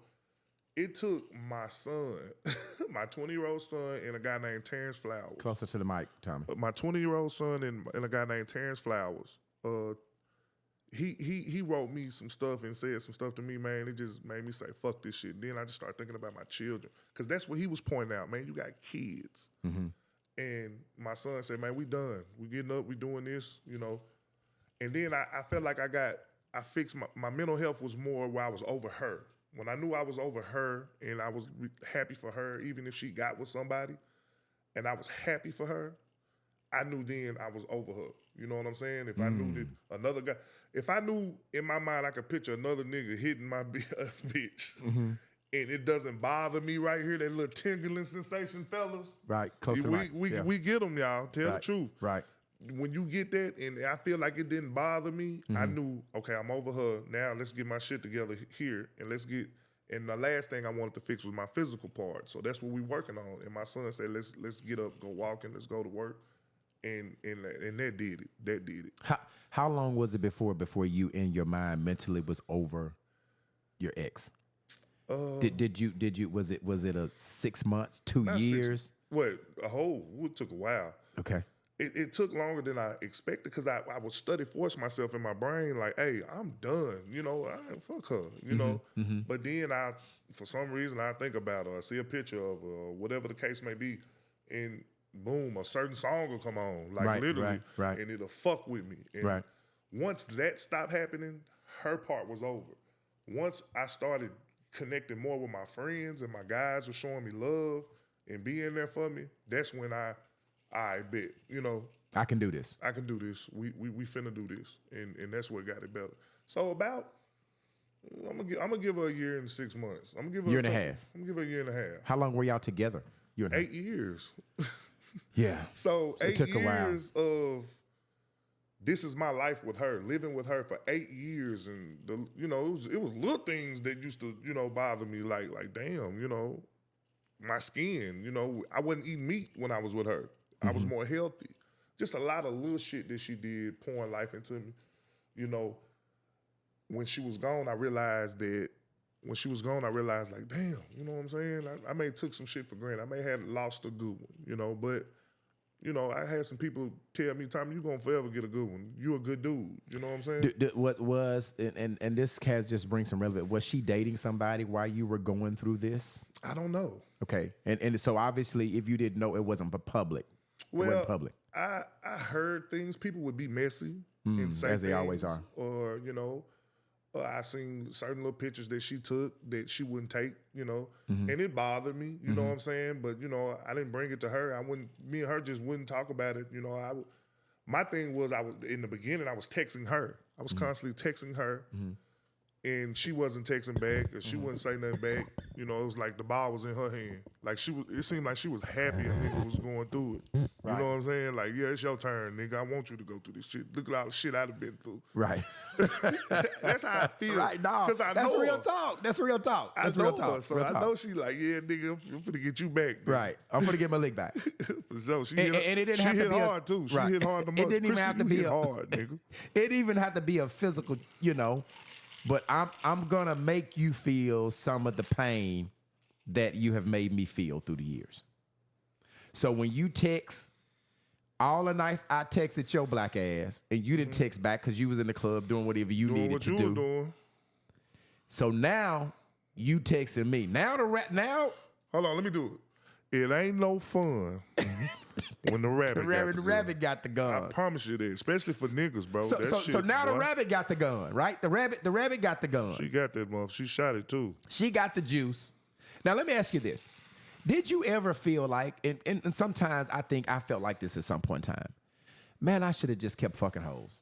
it took my son, my 20-year-old son, and a guy named Terrence Flowers. Closer to the mic, Tommy. My 20-year-old son and a guy named Terrence Flowers. He wrote me some stuff and said some stuff to me, man. It just made me say, fuck this shit. Then I just started thinking about my children. Because that's what he was pointing out, man. You got kids. Mm-hmm. And my son said, man, we done. We getting up, we doing this, you know. And then I felt like I fixed my mental health was more where I was over her. When I knew I was over her and I was happy for her, even if she got with somebody, and I was happy for her, I knew then I was over her. You know what I'm saying? If I knew that another guy, if I knew in my mind I could picture another nigga hitting my bitch, and it doesn't bother me right here, that little tingling sensation, fellas. Right, close to the mic. We get them, y'all. Tell the truth. Right. When you get that, and I feel like it didn't bother me, I knew, okay, I'm over her. Now let's get my shit together here, and let's get. And the last thing I wanted to fix was my physical part. So that's what we working on. And my son said, let's get up, go walking, let's go to work, and that did it. That did it. How long was it before you in your mind mentally was over your ex? Did you was it a 6 months, 2 years? It took a while. Okay. It took longer than I expected because I would force myself in my brain like, hey, I'm done. You know, fuck her, you know. But then for some reason, I think about her. I see a picture of her or whatever the case may be. And boom, a certain song will come on, like literally. Right. And it'll fuck with me. And once that stopped happening, her part was over. Once I started connecting more with my friends and my guys were showing me love and being there for me, that's when I bet, you know. I can do this. I can do this. We finna do this. And that's what got it better. So about, I'm gonna give her a year and 6 months. I'm gonna give her year and a half. I'm gonna give her a year and a half. How long were y'all together? 8 years. Yeah. So it 8 took years of this is my life with her, living with her for 8 years, and it was little things that used to, bother me, like damn, my skin, I wasn't eating meat when I was with her. I was more healthy. Just a lot of little shit that she did, pouring life into me. When she was gone, I realized like, damn, you know what I'm saying? I may have took some shit for granted. I may have lost a good one, but, I had some people tell me, Tommy, you're going to forever get a good one. You're a good dude. You know what I'm saying? What was, and this has just bring some relevance, was she dating somebody while you were going through this? I don't know. Okay. And so obviously, if you didn't know, it wasn't public. Well, it wasn't public. I heard things. People would be messy and say as they always are. Or, I seen certain little pictures that she took that she wouldn't take, and it bothered me, you know what I'm saying? But, I didn't bring it to her. Me and her just wouldn't talk about it. My thing was in the beginning, I was texting her. I was constantly texting her. And she wasn't texting back, or she wouldn't say nothing back. It was like the ball was in her hand. Like it seemed like she was happy a nigga was going through it. You know what I'm saying? Like, yeah, it's your turn, nigga. I want you to go through this shit. Look at all the shit I've been through. Right. That's how I feel. Right, no. Because I know that's real her. talk. That's real talk. That's I know real talk. her, so real I talk. know she like, yeah, nigga, I'm finna get you back. Nigga. Right. I'm finna get my lick back. For sure. She And it didn't have to hit be hard too. She hit hard the most. It didn't even have to be hard, nigga. It didn't even have to be a physical, But I'm gonna make you feel some of the pain that you have made me feel through the years. So when you text, all the nights I texted your black ass, and you didn't text back because you was in the club doing whatever you needed to do. Doing. So now you texting me. Now Hold on, let me do it. It ain't no fun when the rabbit got the gun. I promise you that, especially for niggas, bro. So now the rabbit got the gun, right? The rabbit got the gun. She got that motherfucker. She shot it too. She got the juice. Now let me ask you this. Did you ever feel like, and sometimes I think I felt like this at some point in time, man, I should have just kept fucking hoes.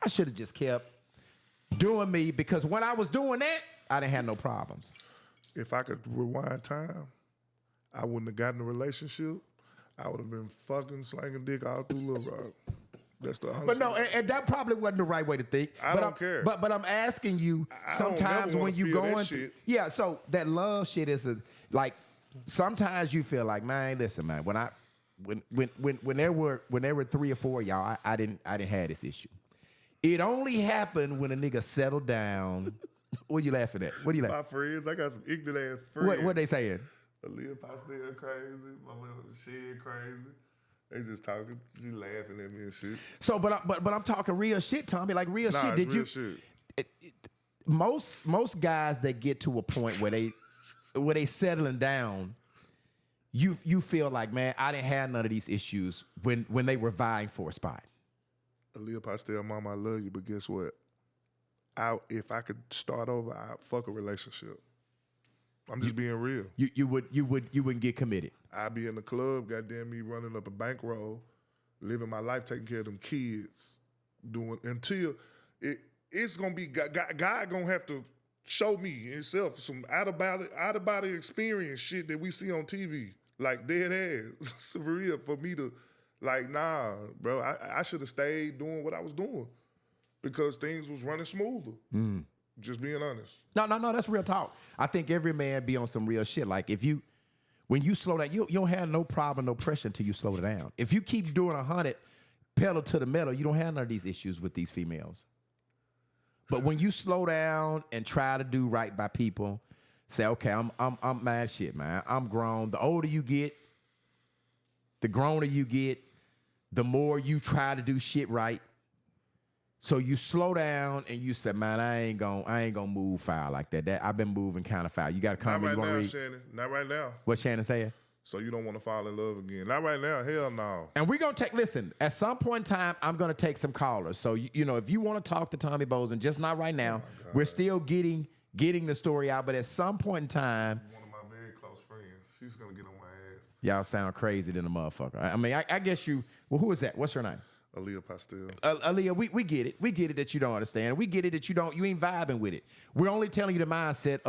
I should have just kept doing me, because when I was doing that, I didn't have no problems. If I could rewind time, I wouldn't have gotten a relationship. I would have been fucking slanging dick all through Little Rock. That's the honest. But no, and that probably wasn't the right way to think. I don't care. But I'm asking you, sometimes when you going through, yeah, so that love shit is like, sometimes you feel like, man, listen, man, when there were 3 or 4 of y'all, I didn't have this issue. It only happened when a nigga settled down. What you laughing at? What do you My laughing? friends, I got some ignorant ass friends. What they saying? Aaliyah Pastel crazy. My little shit crazy. They just talking. She laughing at me and shit. So, but I'm talking real shit, Tommy. Like real Nah, shit. it's Did real you? shit. Most guys that get to a point where they settling down, you feel like, man, I didn't have none of these issues when they were vying for a spot. Aaliyah Pastel, mama, I love you, but guess what? If I could start over, I'd fuck a relationship. I'm just being real. You wouldn't get committed. I'd be in the club, goddamn me, running up a bankroll, living my life, taking care of them kids, doing until it's gonna be God gonna have to show me himself some out of body experience shit that we see on TV, like dead ass. For real, for me to like, nah, bro, I should have stayed doing what I was doing because things was running smoother. Just being honest. No, that's real talk. I think every man be on some real shit. Like when you slow down, you don't have no problem, no pressure until you slow it down. If you keep doing 100 pedal to the metal, you don't have none of these issues with these females. But when you slow down and try to do right by people, say, okay, I'm mad shit, man. I'm grown. The older you get, the growner you get, the more you try to do shit right. So you slow down and you say, man, I ain't gonna move foul like that. I've been moving kind of foul. You got a comment Not you want right to now, read? Shannon. Not right now. What Shannon saying? So you don't want to fall in love again. Not right now. Hell no. And we're going to listen, at some point in time, I'm going to take some callers. So, you know, if you want to talk to Tommy Bozeman, just not right now. We're still getting the story out. But at some point in time. One of my very close friends. She's going to get on my ass. Y'all sound crazy than a motherfucker. I mean, I guess well, who is that? What's her name? Aaliyah Pastel. Aaliyah, we get it. We get it that you don't understand. We get it that you ain't vibing with it. We're only telling you the mindset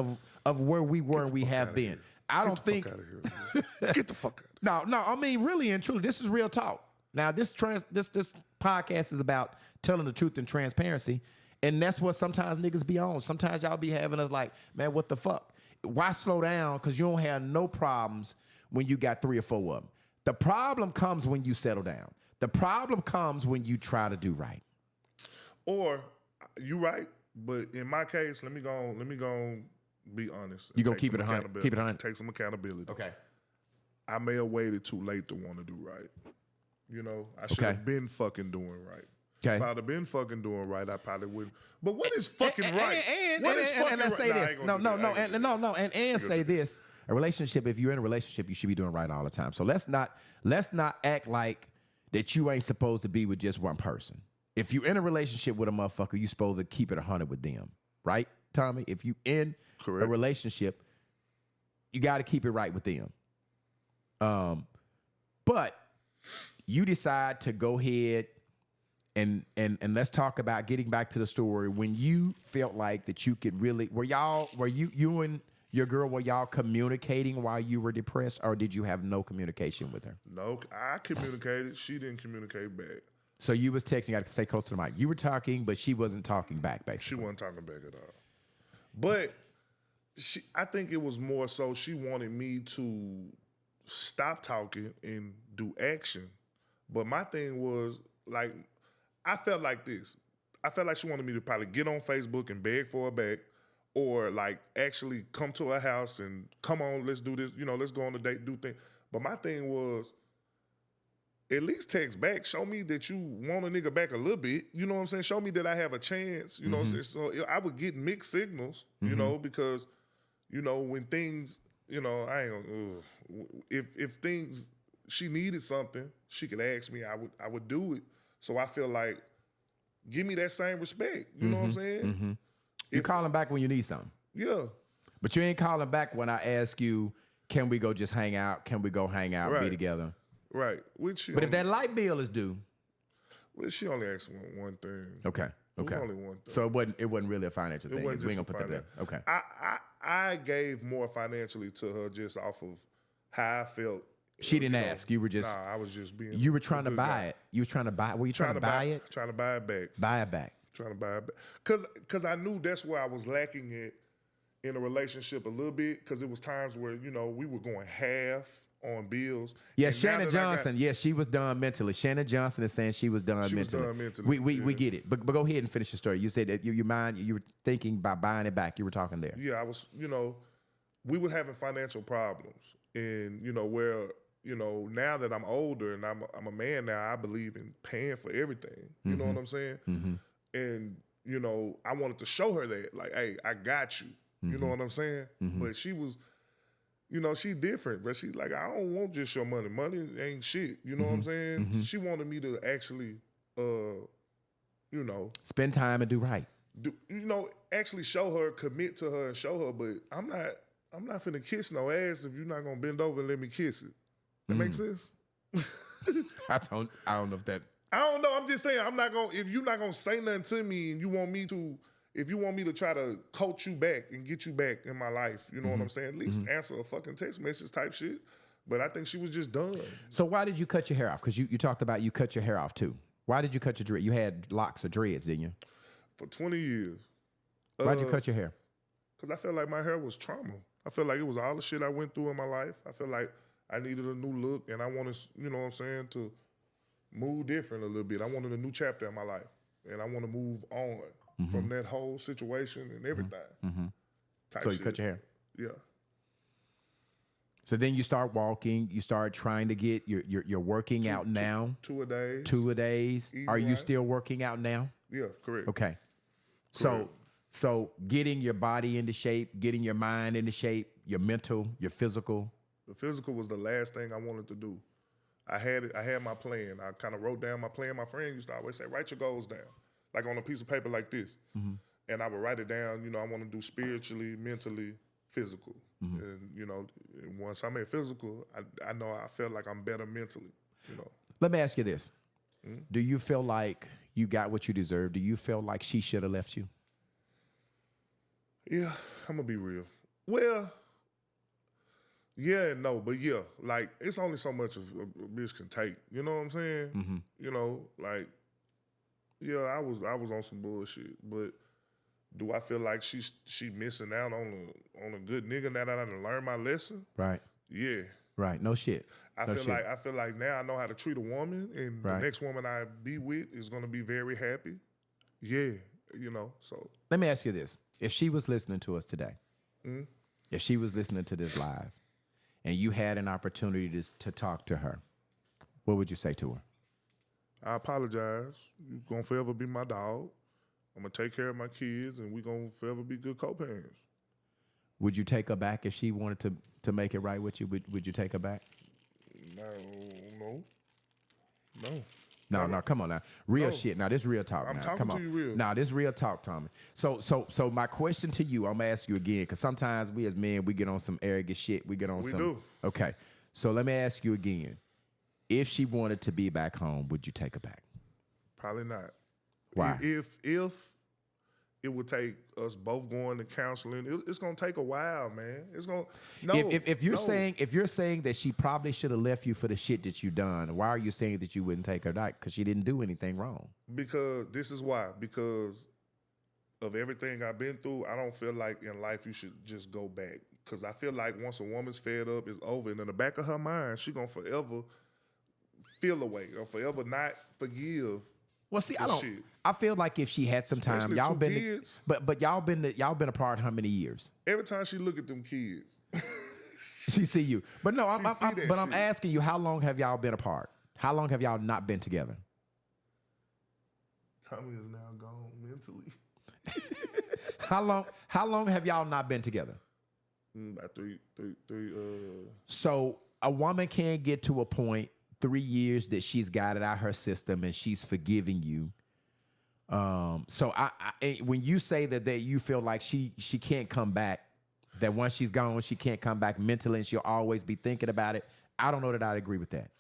of where we were and we have been. I don't think. Get the fuck out of here. Get the fuck out. No. I mean, really and truly, this is real talk. Now, this podcast is about telling the truth and transparency, and that's what sometimes niggas be on. Sometimes y'all be having us like, man, what the fuck? Why slow down? Because you don't have no problems when you got 3 or 4 of them. The problem comes when you settle down. The problem comes when you try to do right. Or you right, but in my case, let me go be honest. You gonna keep it 100? Keep it 100. Take some accountability. Okay. I may have waited too late to want to do right. You know, I should have been fucking doing right. Okay. If I'd have been fucking doing right, I probably wouldn't. But what is fucking right? And let's say this. And say this. A relationship, if you're in a relationship, you should be doing right all the time. So let's not act like that you ain't supposed to be with just one person. If you're in a relationship with a motherfucker, you're supposed to keep it 100 with them. Right, Tommy? If you in a relationship, you got to keep it right with them. But you decide to go ahead and let's talk about getting back to the story when you felt like that you could really were you and your girl, were y'all communicating while you were depressed, or did you have no communication with her? No, I communicated. She didn't communicate back. So you was texting, you got to stay close to the mic. You were talking, but she wasn't talking back, basically. She wasn't talking back at all. But I think it was more so she wanted me to stop talking and do action. But my thing was, like, I felt like this. I felt like she wanted me to probably get on Facebook and beg for her back, or like actually come to her house and come on, let's do this, let's go on a date, do things. But my thing was, at least text back, show me that you want a nigga back a little bit, you know what I'm saying? Show me that I have a chance, you know what I'm saying? So I would get mixed signals, because, when things, I ain't gonna, if things, she needed something, she could ask me, I would do it. So I feel like, give me that same respect, you know what I'm saying? You calling back when you need something. Yeah. But you ain't calling back when I ask you, can we go just hang out? Can we go hang out and be together? Right. But if that light bill is due. Well, she only asked one thing. Okay. Only one thing. So it wasn't really a financial thing. We ain't gonna put that there. Okay. I gave more financially to her just off of how I felt. She didn't ask. You were just. Nah, I was just being. You were trying to buy it. You were trying to buy. Were you trying to buy it? Trying to buy it back. Buy it back. Trying to buy it back. Because I knew that's where I was lacking it in a relationship a little bit. Because it was times where we were going half on bills. Yeah, And now Shannon that I got- Johnson. Yeah, she was done mentally. Shannon Johnson is saying she was done She was mentally. done mentally, We yeah. get it. But go ahead and finish your story. You said that you were thinking about buying it back. You were talking there. Yeah, I was, we were having financial problems. And, where, now that I'm older and I'm a man now, I believe in paying for everything. You know what I'm saying? And, I wanted to show her that, like, hey, I got you. You know what I'm saying? But she was, she different, but she's like, I don't want just your money. Money ain't shit. You know what I'm saying? She wanted me to actually, Spend time and do right. actually show her, commit to her and show her, but I'm not finna kiss no ass if you're not gonna bend over and let me kiss it. That makes sense? I don't know if that. I don't know. I'm just saying if you're not gonna say nothing to me and you want me to try to coach you back and get you back in my life, you know what I'm saying? At least answer a fucking text message type shit. But I think she was just done. So why did you cut your hair off? Because you talked about you cut your hair off too. Why did you cut your dread? You had locks or dreads, didn't you? For 20 years. Why'd you cut your hair? Because I felt like my hair was trauma. I felt like it was all the shit I went through in my life. I felt like I needed a new look and I wanted, you know what I'm saying, to move different a little bit. I wanted a new chapter in my life and I want to move on from that whole situation and everything. So you cut your hair? Yeah. So then you start walking. You start trying to get you're working out now. 2 a day. 2 a days. Eating Are you right. still working out now? Yeah, correct. Okay. Correct. So getting your body into shape, getting your mind into shape, your mental, your physical. The physical was the last thing I wanted to do. I had my plan. I kind of wrote down my plan. My friend used to always say, write your goals down, like on a piece of paper like this. And I would write it down, I want to do spiritually, mentally, physical. And, once I'm at physical, I know I felt like I'm better mentally, Let me ask you this. Do you feel like you got what you deserve? Do you feel like she should have left you? Yeah, I'm going to be real. Well, yeah and no, but yeah, like, it's only so much a bitch can take. You know what I'm saying? I was on some bullshit, but do I feel like she missing out on a good nigga now that I done learned my lesson? Right. Yeah. Right. No shit. I feel like now I know how to treat a woman, and the next woman I be with is gonna be very happy. Yeah, so. Let me ask you this. If she was listening to us today, if she was listening to this live, and you had an opportunity to talk to her, what would you say to her? I apologize. You're gonna forever be my dog. I'm gonna take care of my kids, and we gonna forever be good co-parents. Would you take her back if she wanted to make it right with you? Would you take her back? No, come on now. Real shit. Now, this real talk. I'm now. talking Come to on. you real. Now, this real talk, Tommy. So my question to you, I'm gonna ask you again, because sometimes we as men, we get on some arrogant shit. We get on We some. do. Okay. So let me ask you again. If she wanted to be back home, would you take her back? Probably not. Why? If it would take us both going to counseling, it's gonna take a while, man. It's gonna If you're saying that she probably should have left you for the shit that you done, why are you saying that you wouldn't take her back? Because she didn't do anything wrong. Because this is why. Because of everything I've been through, I don't feel like in life you should just go back. Because I feel like once a woman's fed up, it's over. And in the back of her mind, she gonna forever feel away or forever not forgive. Well, see, shit. I feel like if she had some time, Especially y'all two been, kids. but y'all been apart how many years? Every time she look at them kids, She see you, but no, I'm shit. asking you, how long have y'all been apart? How long have y'all not been together? Tommy is now gone mentally. How long have y'all not been together? About three. So a woman can't get to a point 3 years that she's got it out her system and she's forgiving you. So when you say that you feel like she can't come back, that once she's gone, she can't come back mentally and she'll always be thinking about it, I don't know that I'd agree with that.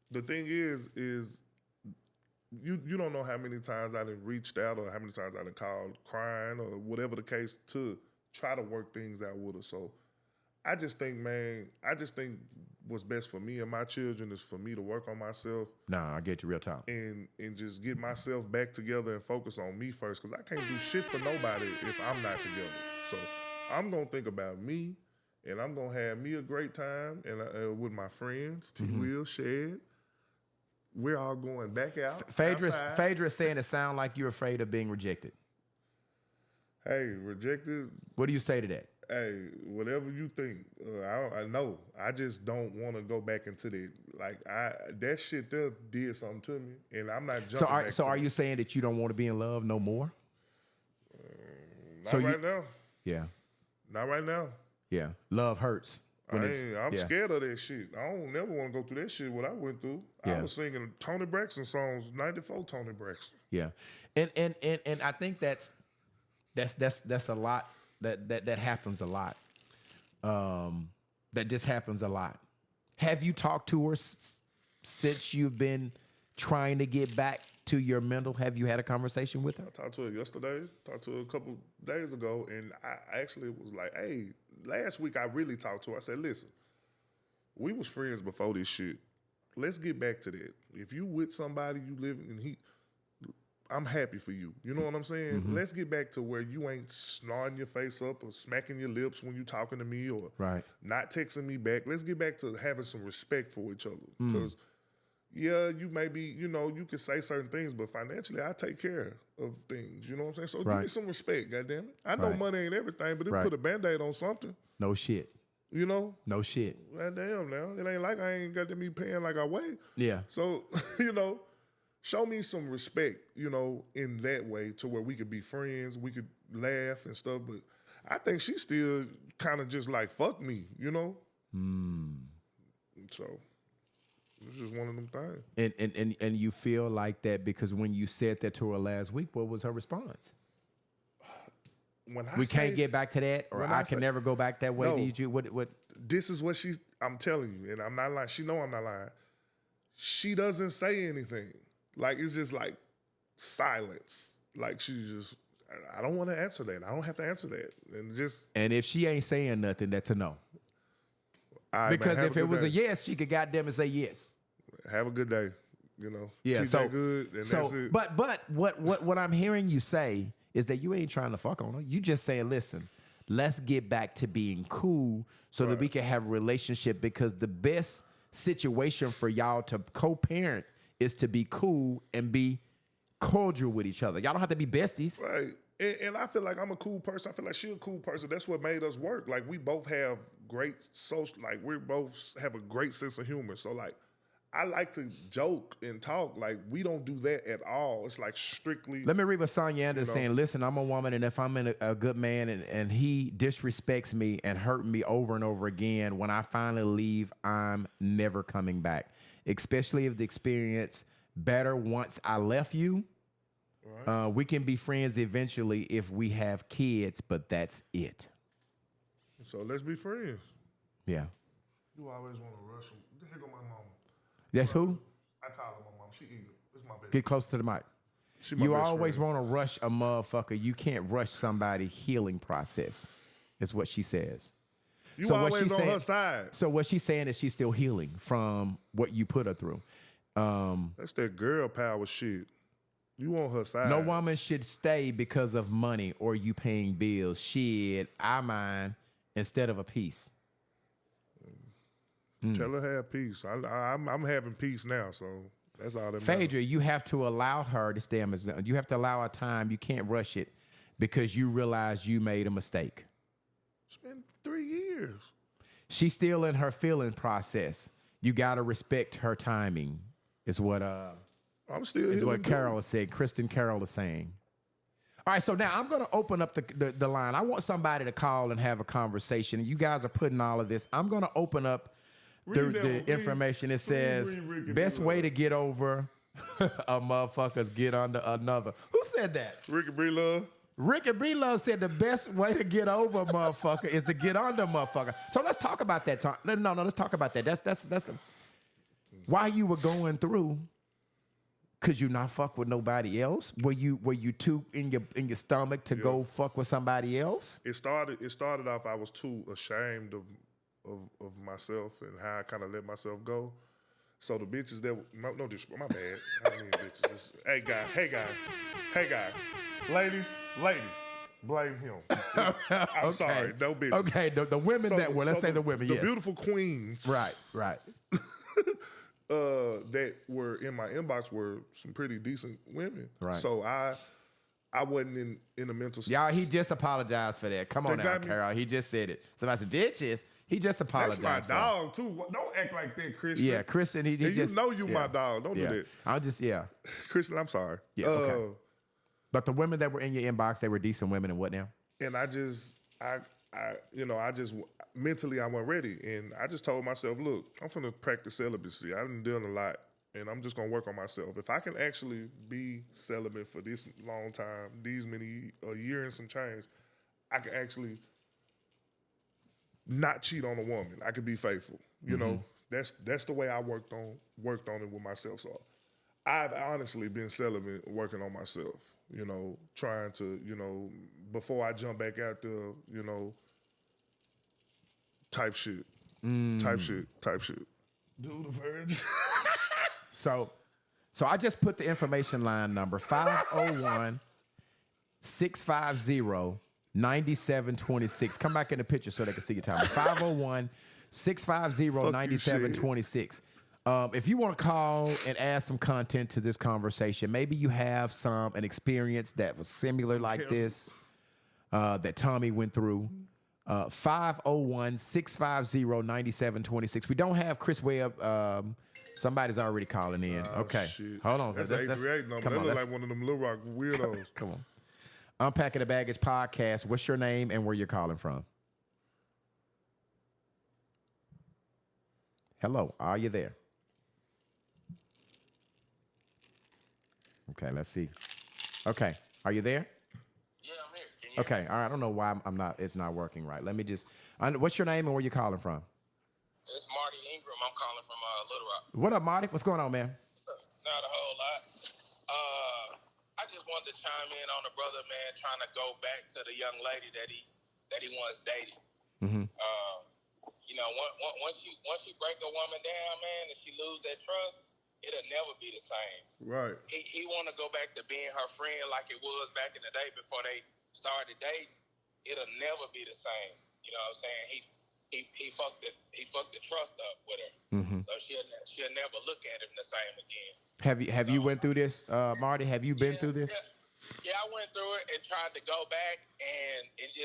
The thing is you don't know how many times I done reached out or how many times I done called crying or whatever the case to try to work things out with her. So I just think what's best for me and my children is for me to work on myself. Nah, I get you real talk. And just get myself back together and focus on me first, because I can't do shit for nobody if I'm not together. So I'm going to think about me and I'm gonna have me a great time and with my friends, T-Will, Shed. We're all going back out. Outside. Phaedra saying it sound like you're afraid of being rejected. Hey, rejected. What do you say to that? Hey, whatever you think. I know. I just don't want to go back into that. Like that shit there did something to me, and I'm not jumping back. So are you saying that you don't want to be in love no more? Not right now. Yeah. Not right now. Yeah. Love hurts. I'm scared of that shit. I don't never want to go through that shit. What I went through. Yeah. I was singing Tony Braxton songs, 94 Tony Braxton. Yeah, and I think that's a lot that happens a lot. That just happens a lot. Have you talked to her since you've been trying to get back to your mental? Have you had a conversation with her? I talked to her yesterday. Talked to her a couple days ago, and I actually was like, hey, last week I really talked to her. I said, listen, we was friends before this shit. Let's get back to that. If you with somebody, you live in I'm happy for you. You know what I'm saying? Mm-hmm. Let's get back to where you ain't snarling your face up or smacking your lips when you talking to me or not texting me back. Let's get back to having some respect for each other. Because, yeah, you may be, you can say certain things, but financially, I take care of things. You know what I'm saying? So give me some respect, goddammit. I know money ain't everything, but it put a Band-Aid on something. No shit. You know? No shit. Goddamn now. It ain't like I ain't got to be paying like I weigh. Yeah. So, show me some respect, in that way to where we could be friends, we could laugh and stuff. But I think she still kind of just like, fuck me, So it's just one of them things. And you feel like that because when you said that to her last week, what was her response? We can't get back to that, or I can never go back that way. No, Did you? What? This is what I'm telling you, and I'm not lying. She know I'm not lying. She doesn't say anything. Like, it's just like silence. Like, she's just, I don't want to answer that. I don't have to answer that. And if she ain't saying nothing, that's a no. Because if it was a yes, she could goddamn it say yes. Have a good day. Yeah. Teach that good, and that's it. But what I'm hearing you say is that you ain't trying to fuck on her. You just saying, listen, let's get back to being cool so that we can have a relationship, because the best situation for y'all to co-parent is to be cool and be cordial with each other. Y'all don't have to be besties. Right. And I feel like I'm a cool person. I feel like she's a cool person. That's what made us work. Like, we both have great social, like, we both have a great sense of humor. So, like, I like to joke and talk. Like, we don't do that at all. It's like strictly. Let me read what Sonya Anderson is saying. Listen, I'm a woman, and if I'm in a good man and he disrespects me and hurt me over and over again, when I finally leave, I'm never coming back. Especially if the experience better once I left you. Right. We can be friends eventually if we have kids, but that's it. So let's be friends. Yeah. You always want to rush them. Here go my mama. That's who? I call her my mom. She eating. This is my baby. Get close to the mic. You always want to rush a motherfucker. You can't rush somebody's healing process, is what she says. You always on her side. So what she's saying is she's still healing from what you put her through. That's that girl power shit. You on her side. No woman should stay because of money or you paying bills. Shit, I mind instead of a piece. Tell her have peace. I'm having peace now, so that's all that matters. Phaedra, you have to allow her this damage. You have to allow her time. You can't rush it because you realize you made a mistake. It's been 3 years. She's still in her feeling process. You gotta respect her timing. Is what I'm still. Is what Carol is saying. Kristen Carroll is saying. All right, so now I'm gonna open up the line. I want somebody to call and have a conversation. You guys are putting all of this. I'm gonna open up the information. It says best way to get over a motherfucker's get under another. Who said that? Ricky Breelove. Ricky Breelove said the best way to get over a motherfucker is to get under a motherfucker. So let's talk about that. No, let's talk about that. That's why you were going through. Could you not fuck with nobody else? Were you too in your stomach to go fuck with somebody else? It started off I was too ashamed of myself and how I kind of let myself go. So the bitches that my bad. I don't mean bitches. Hey guys, ladies. blame him. I'm sorry, no bitches. Okay, the women let's say the women, the yes. beautiful queens, Right. that were in my inbox were some pretty decent women. Right. So I wasn't in a mental state. Y'all, he just apologized for that. Come on They now, got me. Carol. He just said it. Somebody said, bitches. He just That's apologized. my for it. dog too. Don't act like that, Christian. Yeah, Christian, he And just. you know you my dog. Don't do that. I'll just, Christian, I'm sorry. Yeah, okay. But the women that were in your inbox, they were decent women and what now? And I just mentally I wasn't ready. And I just told myself, look, I'm finna practice celibacy. I've been doing a lot. And I'm just gonna work on myself. If I can actually be celibate for this long time, these many a year and some change, I can actually not cheat on a woman. I could be faithful. You know, that's the way I worked on it with myself. So I've honestly been celibate, working on myself. You know, trying to, before I jump back out there, type shit. Type shit. Dude, the virgin. So I just put the information line number 501-650-9726. Come back in the picture so they can see your time. 501-650-9726. If you want to call and add some content to this conversation, maybe you have an experience that was similar like this that Tommy went through. 501-650-9726. We don't have Chris Webb. Somebody's already calling in. Okay. Shit. Hold on. That's 838 number. That look like one of them Little Rock weirdos. Come on. Unpacking the Baggage podcast. What's your name and where you're calling from? Hello. Are you there? Okay, let's see. Okay. Are you there? Yeah, I'm here. Can you hear Okay. All right. I don't know why it's not working right. Let me just. What's your name and where you calling from? It's Marty Ingram. I'm calling from Little Rock. What up, Marty? What's going on, man? Not a whole lot. I just wanted to chime in on the brother, man, trying to go back to the young lady that he once dated. Mm-hmm. Once you break a woman down, man, and she lose that trust, it'll never be the same. Right. He want to go back to being her friend like it was back in the day before they started dating. It'll never be the same. You know what I'm saying? He fucked the trust up with her, so she'll never look at him the same again. Have you went through this, Marty? Have you been through this? Yeah, I went through it and tried to go back, and it's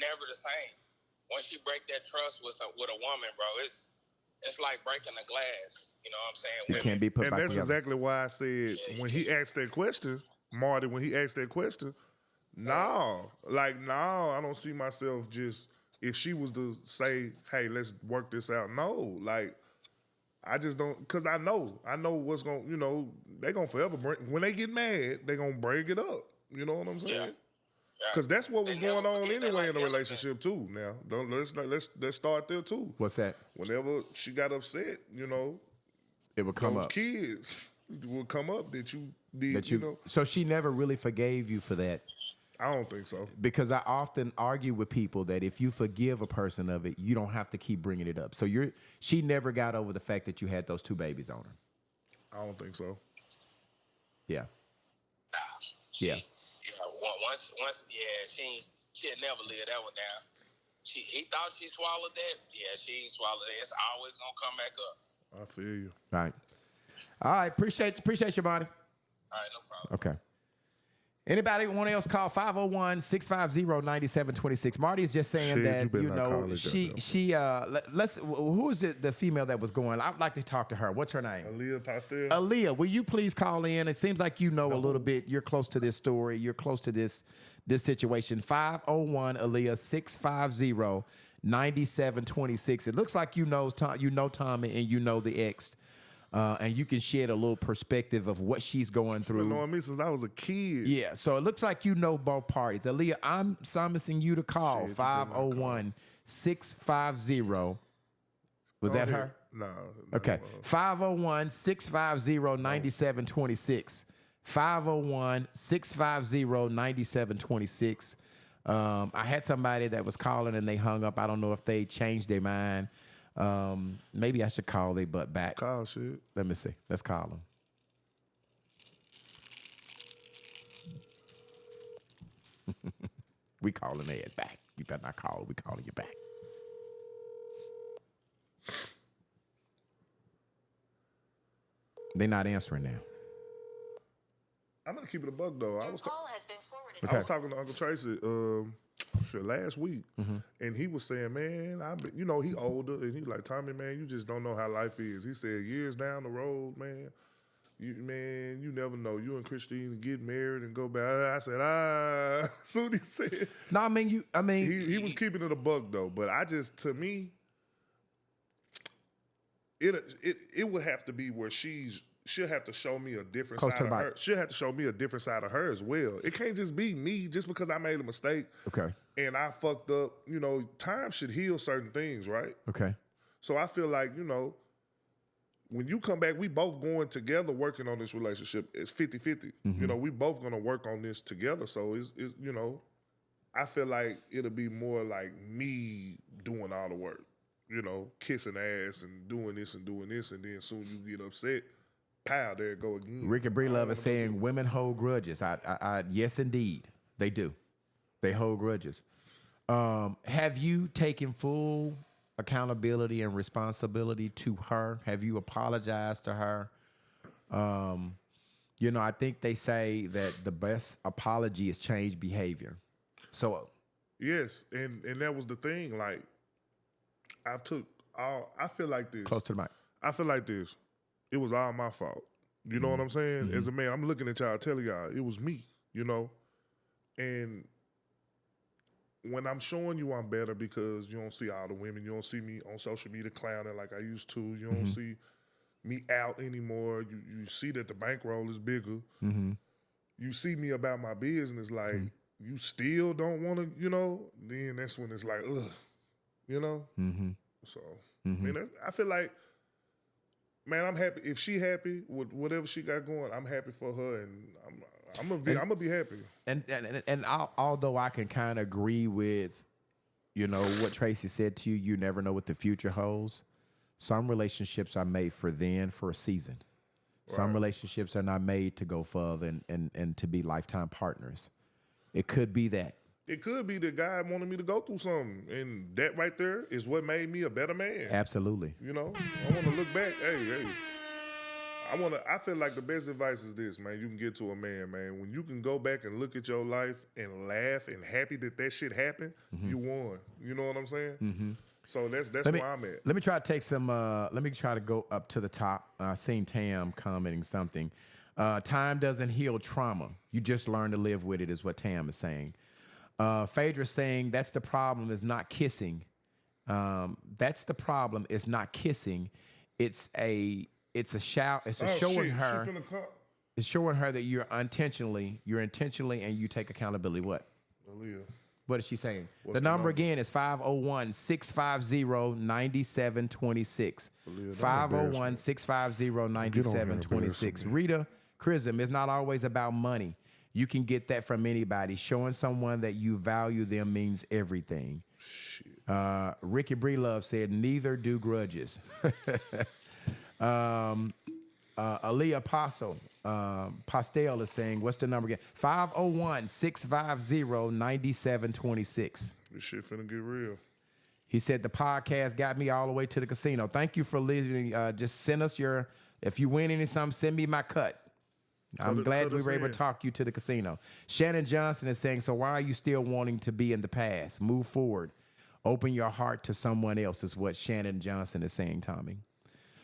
never the same. Once you break that trust with a woman, bro, it's like breaking a glass. You know what I'm saying? It can't be put And back that's together. exactly why I said when he asked that question, Marty, I don't see myself just. If she was to say, hey, let's work this out, no. Like, I just don't, because I know what's going to, they're going to forever bring, when they get mad, they're going to bring it up. You know what I'm saying? Because that's what was going on anyway in the relationship, too. Now, let's start there, too. What's that? Whenever she got upset, It would come those up. kids would come up that you did, So she never really forgave you for that. I don't think so. Because I often argue with people that if you forgive a person of it, you don't have to keep bringing it up. So she never got over the fact that you had those 2 babies on her. I don't think so. Yeah. Once, she'll never live that one down. He thought she swallowed that. Yeah, she ain't swallowed it. It's always gonna come back up. I feel you. All right. Appreciate you, Marty. All right, no problem. Okay. Anybody want else call 501-650-9726. Marty is just saying Shit, that you better not call it who is the female that was going? I'd like to talk to her. What's her name? Aaliyah Pastel. Aaliyah, will you please call in? It seems like you know a little bit. You're close to this story. You're close to this situation. 501 Aaliyah 650-9726. It looks like you know Tommy and you know the ex. And you can shed a little perspective of what she's going through. Been knowing me since I was a kid. Yeah, so it looks like you know both parties. Aaliyah, I'm summoning you to call 501-650. Was that her? No. Okay. 501-650-9726. 501-650-9726. I had somebody that was calling and they hung up. I don't know if they changed their mind. Maybe I should call they butt back. Call shit. Let me see. Let's call them. We calling theirs back. You better not call. We calling you back. They're not answering now. I'm gonna keep it a buck though. I was Call has been forwarded. I was talking to Uncle Tracy last week, and he was saying, man, he older, and he like, Tommy, man, you just don't know how life is. He said, years down the road, man, you never know. You and Christine get married and go back. I said, soon he said. No, I mean, he was keeping it a buck though, but to me, it would have to be where she'll have to show me a different side of her. She'll have to show me a different side of her as well. It can't just be me just because I made a mistake. Okay. And I fucked up. Time should heal certain things, right? Okay. So I feel like, when you come back, we both going together working on this relationship. It's 50-50. We both going to work on this together. So it's I feel like it'll be more like me doing all the work, kissing ass and doing this, and then soon you get upset. Pow, there it go again. Ricky Breelove is saying women hold grudges. Yes, indeed, they do. They hold grudges. Have you taken full accountability and responsibility to her? Have you apologized to her? I think they say that the best apology is change behavior. So, yes, and that was the thing. Like, I feel like this. Close to the mic. I feel like this. It was all my fault. You know what I'm saying? As a man, I'm looking at y'all telling y'all, it was me, And when I'm showing you I'm better because you don't see all the women, you don't see me on social media clowning like I used to. You don't see me out anymore. You see that the bankroll is bigger. You see me about my business, like you still don't want to, then that's when it's like, ugh, So, I feel like, man, I'm happy. If she happy with whatever she got going, I'm happy for her, and I'm gonna be happy. And although I can kind of agree with, what Tracy said to you, you never know what the future holds. Some relationships are made for a season. Right. Some relationships are not made to go further and to be lifetime partners. It could be that. It could be that God wanted me to go through something, and that right there is what made me a better man. Absolutely. I want to look back. Hey. I feel like the best advice is this, man. You can get to a man, man. When you can go back and look at your life and laugh and happy that shit happened, you won. You know what I'm saying? So that's where I'm at. Let me try to take some. Let me try to go up to the top. I seen Tam commenting something. Time doesn't heal trauma. You just learn to live with it, is what Tam is saying. Phaedra saying that's the problem is not kissing. That's the problem is not kissing. It's a shout. It's showing her. It's showing her that you're intentionally and you take accountability. What? Aaliyah. What is she saying? The number again is 501-650-9726. 501-650-9726. Rita Chrism, it's not always about money. You can get that from anybody. Showing someone that you value them means everything. Shit. Ricky Breelove said, neither do grudges. Aaliyah Pastel is saying, what's the number again? 501-650-9726. This shit finna get real. He said, the podcast got me all the way to the casino. Thank you for listening. Just send us if you win any something, send me my cut. I'm glad we were able to talk you to the casino. Shannon Johnson is saying, so why are you still wanting to be in the past? Move forward. Open your heart to someone else is what Shannon Johnson is saying, Tommy.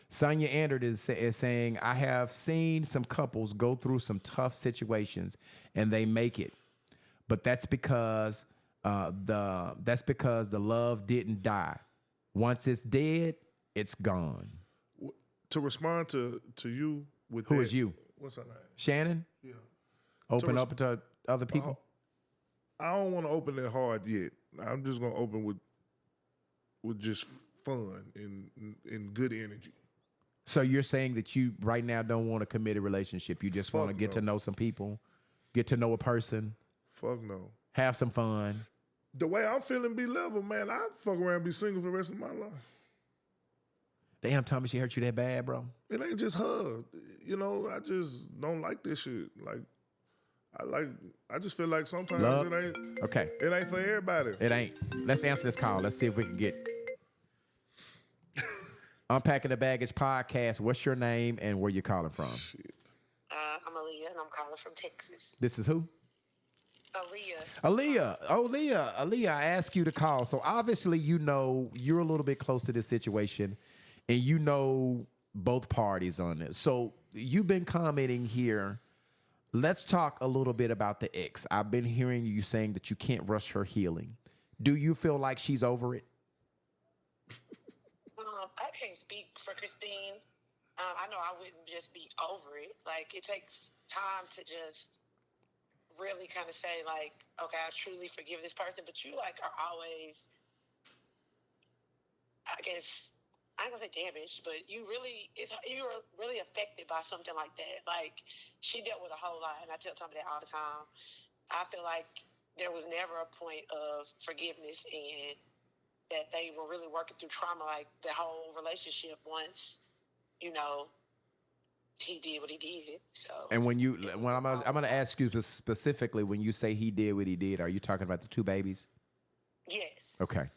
Sonia Andert is saying, I have seen some couples go through some tough situations and they make it. But that's because the love didn't die. Once it's dead, it's gone. To respond to you with Who is you? What's her name? Shannon? Yeah. Open up to other people? I don't want to open it hard yet. I'm just going to open with just fun and good energy. So you're saying that you right now don't want a committed relationship. You just want to get to know some people, get to know a person. Fuck no. Have some fun. The way I'm feeling B-level, man, I'd fuck around and be single for the rest of my life. Damn, Tommy, she hurt you that bad, bro? It ain't just her. I just don't like this shit. Like, I just feel like sometimes Love. it Okay. ain't for everybody. It ain't. Let's answer this call. Let's see if we can get Unpacking the Baggage podcast. What's your name and where you calling from? Shit. I'm Aaliyah, and I'm calling from Texas. This is who? Aaliyah. Aaliyah, I asked you to call. So obviously, you know, you're a little bit close to this situation and you know both parties on this. So you've been commenting here. Let's talk a little bit about the ex. I've been hearing you saying that you can't rush her healing. Do you feel like she's over it? I can't speak for Christine. I know I wouldn't just be over it. Like, it takes time to just really kind of say, like, okay, I truly forgive this person, but you, like, are always, I guess, I ain't gonna say damaged, but you're really affected by something like that. Like, she dealt with a whole lot, and I tell somebody that all the time. I feel like there was never a point of forgiveness and that they were really working through trauma, like the whole relationship once, you know, he did what he did. So, And when I'm gonna ask you specifically, when you say he did what he did, are you talking about the two babies? yes. Okay.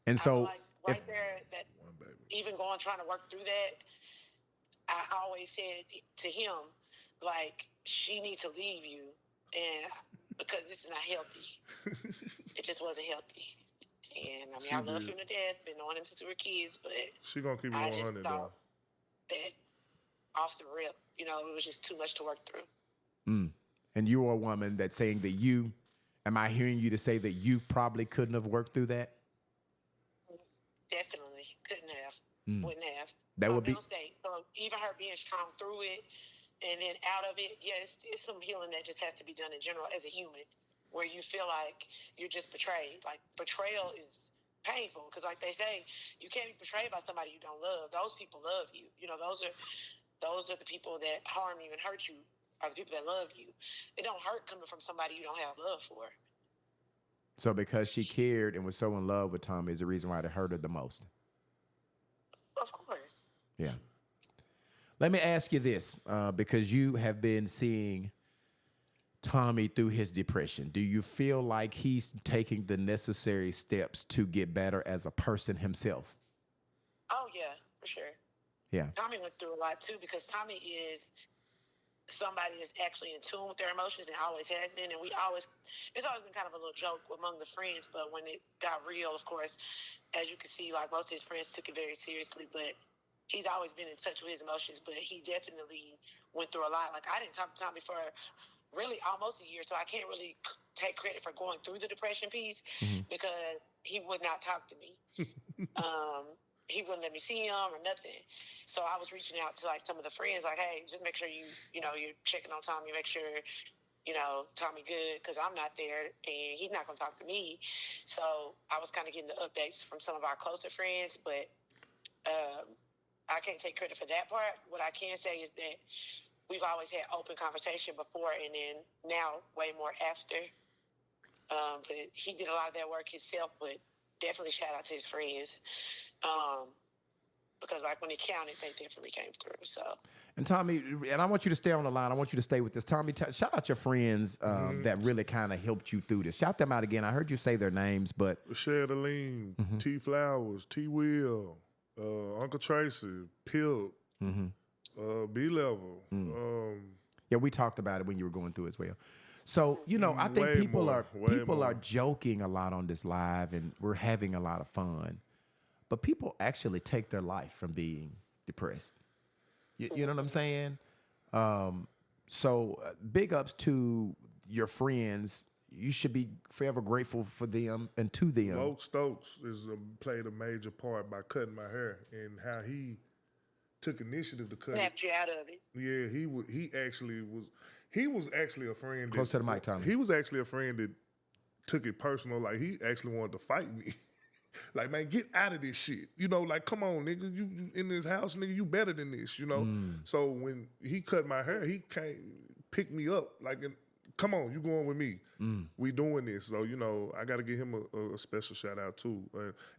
And I so, feel like right there, that even trying to work through that, I always said to him, like, she needs to leave you, and because this is not healthy. It just wasn't healthy. And I mean, I love him to death. Been knowing him since we were kids, but She gonna keep it I just 100 though. thought that off the rip, you know, it was just too much to work through. and you are a woman that's saying that you, am I hearing you to say that you probably couldn't have worked through that? Definitely couldn't have, wouldn't have. That would be- mental state. So even her being strong through it and then out of it, yes, it's some healing that just has to be done in general as a human, where you feel like you're just betrayed. Like, betrayal is painful because, like they say, you can't be betrayed by somebody you don't love. Those people love you. You know, those are the people that harm you and hurt you are the people that love you. It don't hurt coming from somebody you don't have love for. So because she cared and was so in love with Tommy is the reason why it hurt her the most. Of course. Yeah. Let me ask you this, because you have been seeing Tommy through his depression. Do you feel like he's taking the necessary steps to get better as a person himself? Oh, yeah, for sure. Yeah. Tommy went through a lot, too, because Tommy is somebody that's actually in tune with their emotions and always has been. And it's always been kind of a little joke among the friends. But when it got real, of course, as you can see, like, most of his friends took it very seriously. But he's always been in touch with his emotions. But he definitely went through a lot. Like, I didn't talk to Tommy for really almost a year, so I can't really take credit for going through the depression piece because he would not talk to me. He wouldn't let me see him or nothing. So I was reaching out to, like, some of the friends, like, hey, just make sure you're checking on Tommy, make sure, Tommy good, because I'm not there and he's not going to talk to me. So I was kind of getting the updates from some of our closer friends, but I can't take credit for that part. What I can say is that we've always had open conversation before and then now way more after. But he did a lot of that work himself, but definitely shout out to his friends. Because, like, when it counted, they definitely came through. So, and Tommy, and I want you to stay on the line. I want you to stay with this. Tommy, shout out your friends that really kind of helped you through this. Shout them out again. I heard you say their names, but Shadaline, T Flowers, T Will, Uncle Tracy, Pilt, B Level. yeah, we talked about it when you were going through as well. So, I think Way people more. are joking a lot on this live, and we're having a lot of fun. But people actually take their life from being depressed. You know what I'm saying? So big ups to your friends. You should be forever grateful for them and to them. Lo Stokes played a major part by cutting my hair and how he took initiative to cut snapped you out of it. Yeah, he was actually a friend. Close to the mic, Tommy. He was actually a friend that took it personal. Like, he actually wanted to fight me. Like, man, get out of this shit. Like, come on, nigga. You in this house, nigga, you better than this, So when he cut my hair, he came, picked me up. Like, come on, you going with me. We doing this. So, I got to give him a special shout out, too.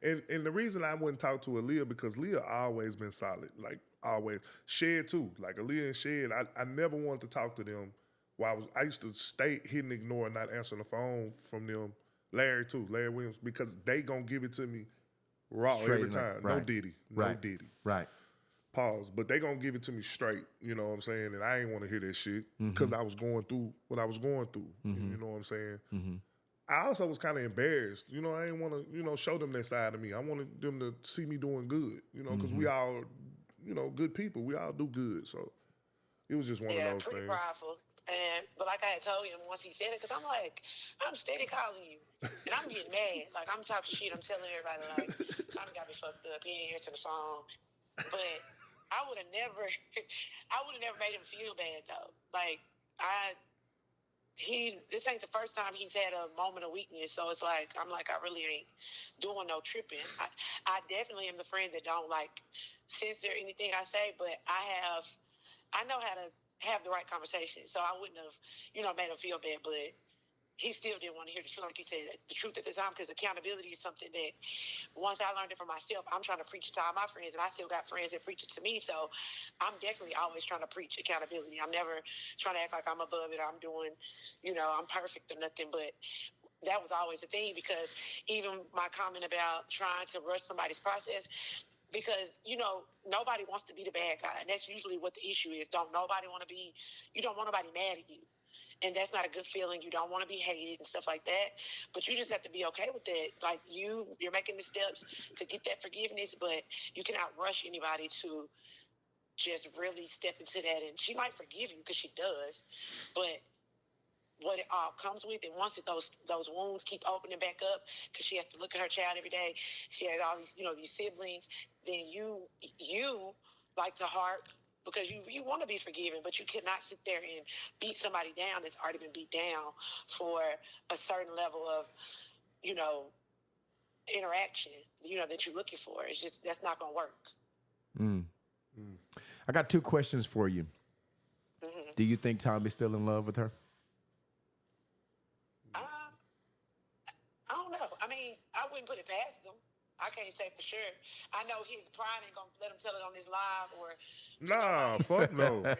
And the reason I wouldn't talk to Aaliyah, because Leah always been solid. Like, always. Shed, too. Like, Aaliyah and Shed, I never wanted to talk to them Well, I used to stay hitting ignore and not answering the phone from them. Larry Williams, because they gonna give it to me raw Straight every and like- time. right. No Diddy. Right. Right. Pause. But they gonna give it to me straight. You know what I'm saying? And I ain't want to hear that shit because I was going through what I was going through. You know what I'm saying? I also was kind of embarrassed. You know, I didn't want to, show them that side of me. I wanted them to see me doing good, because we all, good people. We all do good. So it was just one of those pretty things. prideful. But like I had told him once he said it, because I'm like, I'm steady calling you. And I'm getting mad. Like, I'm talking shit. I'm telling everybody, like, Tommy got me fucked up. He ain't answering the phone. But I would have never made him feel bad, though. Like, this ain't the first time he's had a moment of weakness. So it's like, I'm like, I really ain't doing no tripping. I definitely am the friend that don't, like, censor anything I say, but I know how to have the right conversation. So I wouldn't have, made him feel bad, but he still didn't want to hear the truth. Like you said, the truth at the time, because accountability is something that once I learned it for myself, I'm trying to preach it to all my friends, and I still got friends that preach it to me. So I'm definitely always trying to preach accountability. I'm never trying to act like I'm above it or I'm doing, I'm perfect or nothing, but that was always a thing, because even my comment about trying to rush somebody's process, because, nobody wants to be the bad guy. And that's usually what the issue is. You don't want nobody mad at you. And that's not a good feeling. You don't want to be hated and stuff like that. But you just have to be okay with that. Like, you're making the steps to get that forgiveness, but you cannot rush anybody to just really step into that. And she might forgive you, because she does. But what it all comes with, and once those wounds keep opening back up, because she has to look at her child every day, she has all these these siblings, then you like to harp, because you want to be forgiven, but you cannot sit there and beat somebody down that's already been beat down for a certain level of interaction that you're looking for. It's just, that's not gonna work. I got two questions for you. Do you think Tommy's still in love with her? I don't know. I mean, I wouldn't put it past him. I can't say for sure. I know his pride ain't gonna let him tell it on this live or. Nah, fuck no. No.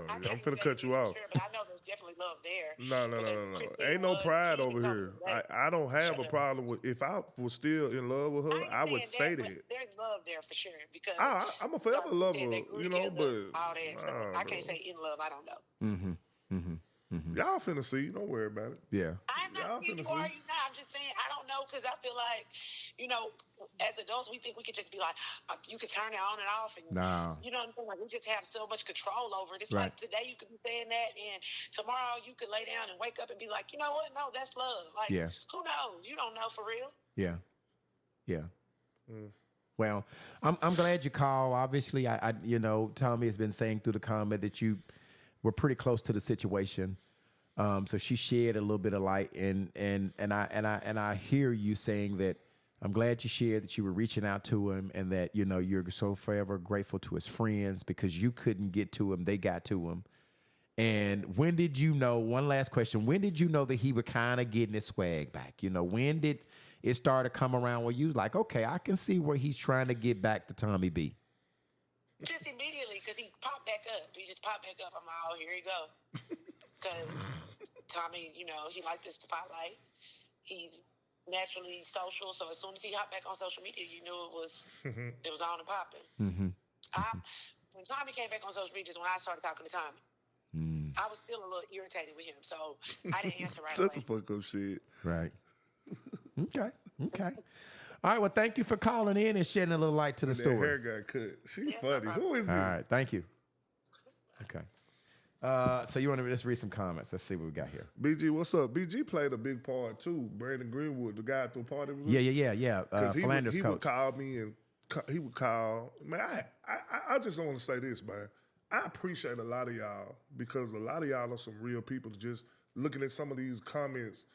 I'm finna cut you off. Sure, but I know there's definitely love there. No. Ain't no pride over here. I don't have a problem with, if I was still in love with her, I would say that. There's love there for sure, because I'm a forever lover, but all that. So I can't say in love. I don't know. Y'all finna see. Don't worry about it. Yeah. I'm not saying you are, you not. I'm just saying I don't know, because I feel like, as adults, we think we could just be like, you could turn it on and off, and you know what I'm saying? Like, we just have so much control over it. It's like today you could be saying that, and tomorrow you could lay down and wake up and be like, you know what? No, that's love. Like, who knows? You don't know for real. Yeah. Well, I'm glad you called. Obviously, I Tommy has been saying through the comment that you were pretty close to the situation. So she shed a little bit of light, and I hear you saying that. I'm glad you shared that you were reaching out to him, and that you're so forever grateful to his friends, because you couldn't get to him, they got to him. And when did you know? One last question: when did you know that he was kind of getting his swag back? When did it start to come around where you was like, okay, I can see where he's trying to get back to Tommy B? Just immediately, because he popped back up. He just popped back up. I'm like, oh, here you go. Because Tommy, he liked the spotlight. He's naturally social, so as soon as he hopped back on social media, you knew it was on and popping. When Tommy came back on social media is when I started talking to Tommy. I was still a little irritated with him, so I didn't answer right away. Shut the fuck up, shit. Right. Okay. All right, well, thank you for calling in and shedding a little light to the story. That hair got cut. She funny. Who is this? All right, thank you. Okay. So you want to just read some comments? Let's see what we got here. BG, what's up? BG played a big part too. Brandon Greenwood, the guy at the party. Yeah. Because he Philander's coach. would call me, and he would call. Man, I just want to say this, man. I appreciate a lot of y'all, because a lot of y'all are some real people. Just looking at some of these comments,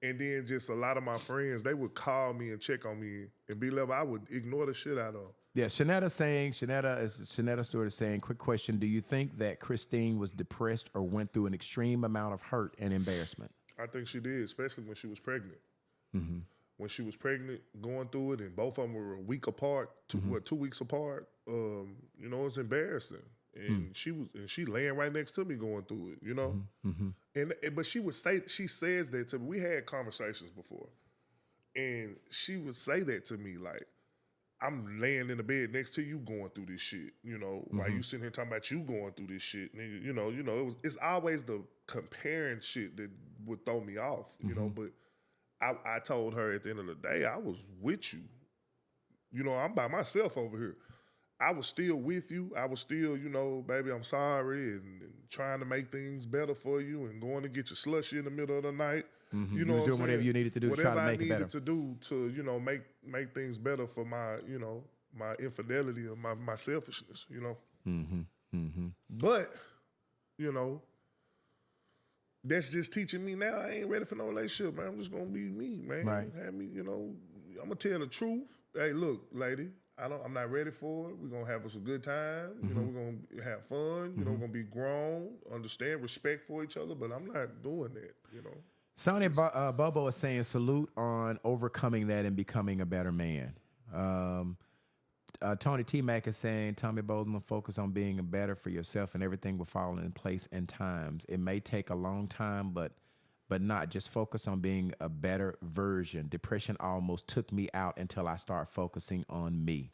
and then just a lot of my friends, they would call me and check on me and be level. I would ignore the shit out of them. Yeah, Shanetta Stewart is saying, quick question, do you think that Christine was depressed or went through an extreme amount of hurt and embarrassment? I think she did, especially when she was pregnant. When she was pregnant, going through it, and both of them were a week apart, 2 weeks apart, it's embarrassing. and she laying right next to me going through it, you know. But she says that to me. We had conversations before, and she would say that to me like, I'm laying in the bed next to you going through this shit, you know, while you sitting here talking about you going through this shit. And, it's always the comparing shit that would throw me off, you know, but I told her at the end of the day, I was with you. You know, I'm by myself over here. I was still with you. I was still, baby, I'm sorry, and trying to make things better for you and going to get your slushy in the middle of the night. You know, was doing whatever you needed to do to try to make it better. Whatever I needed to do to, make things better for my, my infidelity or my selfishness, you know. But, that's just teaching me now. I ain't ready for no relationship, man. I'm just gonna be me, man. Right. Have me, I'm gonna tell the truth. Hey, look, lady, I'm not ready for it. We're gonna have us a good time. You know, we're gonna have fun. We're gonna be grown, understand, respect for each other. But I'm not doing that. Sonny Bobo is saying salute on overcoming that and becoming a better man. Tony T. Mack is saying Tommy Bozeman, focus on being better for yourself and everything will fall in place in times. It may take a long time, but not. Just focus on being a better version. Depression almost took me out until I start focusing on me.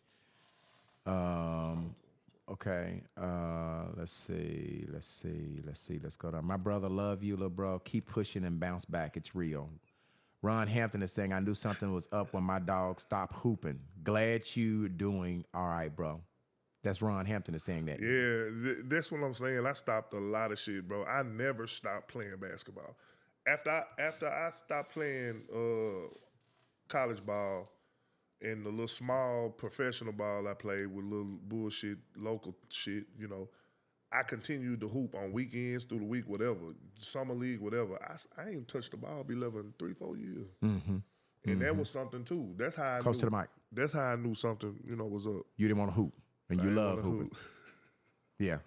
Okay. Let's see. Let's go down. My brother, love you, little bro. Keep pushing and bounce back. It's real. Ron Hampton is saying, I knew something was up when my dog stopped hooping. Glad you doing all right, bro. That's Ron Hampton is saying that. Yeah, that's what I'm saying. I stopped a lot of shit, bro. I never stopped playing basketball. After I stopped playing college ball and the little small professional ball I played with little bullshit, local shit, I continued to hoop on weekends, through the week, whatever, summer league, whatever. I ain't touched the ball, be living 3-4 years. And that was something too. That's how I Close knew, to the mic. That's how I knew something, was up. You didn't want to hoop, and you love hooping. Yeah.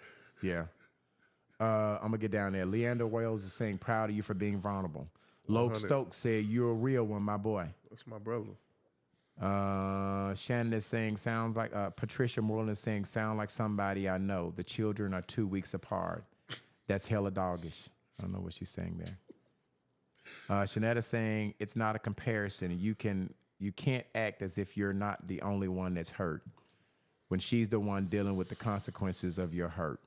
I'm gonna get down there. Leander Wales is saying proud of you for being vulnerable. Loke Stokes said you're a real one, my boy. That's my brother. Shannon is saying sounds like Patricia Moreland is saying sound like somebody I know. The children are 2 weeks apart. That's hella doggish. I don't know what she's saying there. Shanetta saying it's not a comparison. You can't act as if you're not the only one that's hurt when she's the one dealing with the consequences of your hurt.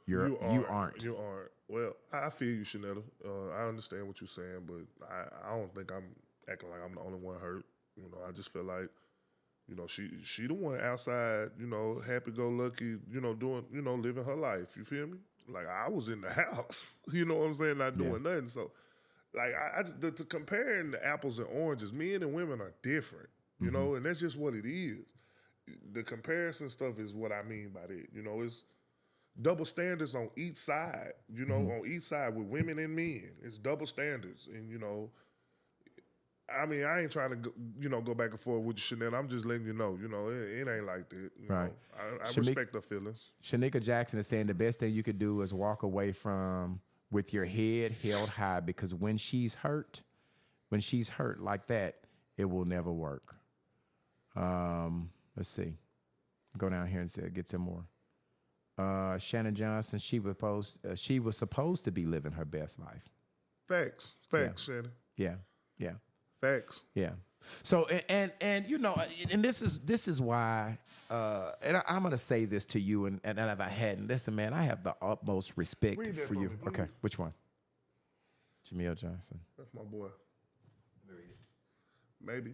You aren't. You aren't. Well, I feel you, Shanetta. I understand what you're saying, but I don't think I'm acting like I'm the only one hurt. I just feel like, she the one outside, happy-go-lucky, doing, living her life. You feel me? Like, I was in the house, you know what I'm saying, not doing nothing. So, like, I just, to comparing the apples and oranges, men and women are different, you know, and that's just what it is. The comparison stuff is what I mean by that. It's double standards on each side, on each side with women and men. It's double standards. And, I mean, I ain't trying to, go back and forth with you, Chanel. I'm just letting you know, it ain't like that. Right. I respect her feelings. Shanika Jackson is saying the best thing you could do is walk away from with your head held high, because when she's hurt like that, it will never work. Let's see. Go down here and get some more. Shannon Johnson, she was supposed to be living her best life. Facts, Shannon. Yeah. Facts. Yeah. So and and this is why and I'm gonna say this to you and if I hadn't, listen, man, I have the utmost respect for you. Me, okay, which one? Jamil Johnson. That's my boy. Maybe.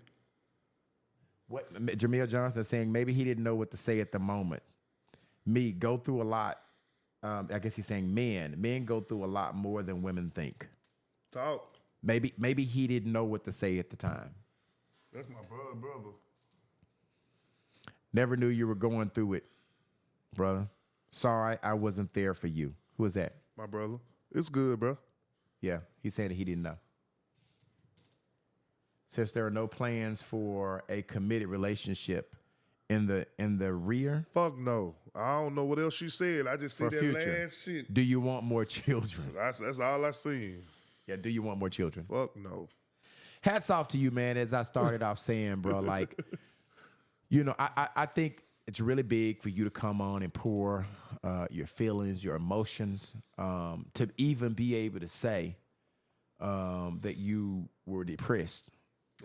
What Jamil Johnson saying maybe he didn't know what to say at the moment. Me go through a lot. I guess he's saying men go through a lot more than women think. Talk. Maybe he didn't know what to say at the time. That's my brother. Never knew you were going through it, brother. Sorry, I wasn't there for you. Who is that? My brother. It's good, bro. Yeah, he said that he didn't know. Says there are no plans for a committed relationship in the rear. Fuck no. I don't know what else she said. I just see that future. last shit. Do you want more children? That's all I seen. Yeah, do you want more children? Fuck no. Hats off to you, man, as I started off saying, bro, like, I think it's really big for you to come on and pour your feelings, your emotions, to even be able to say that you were depressed.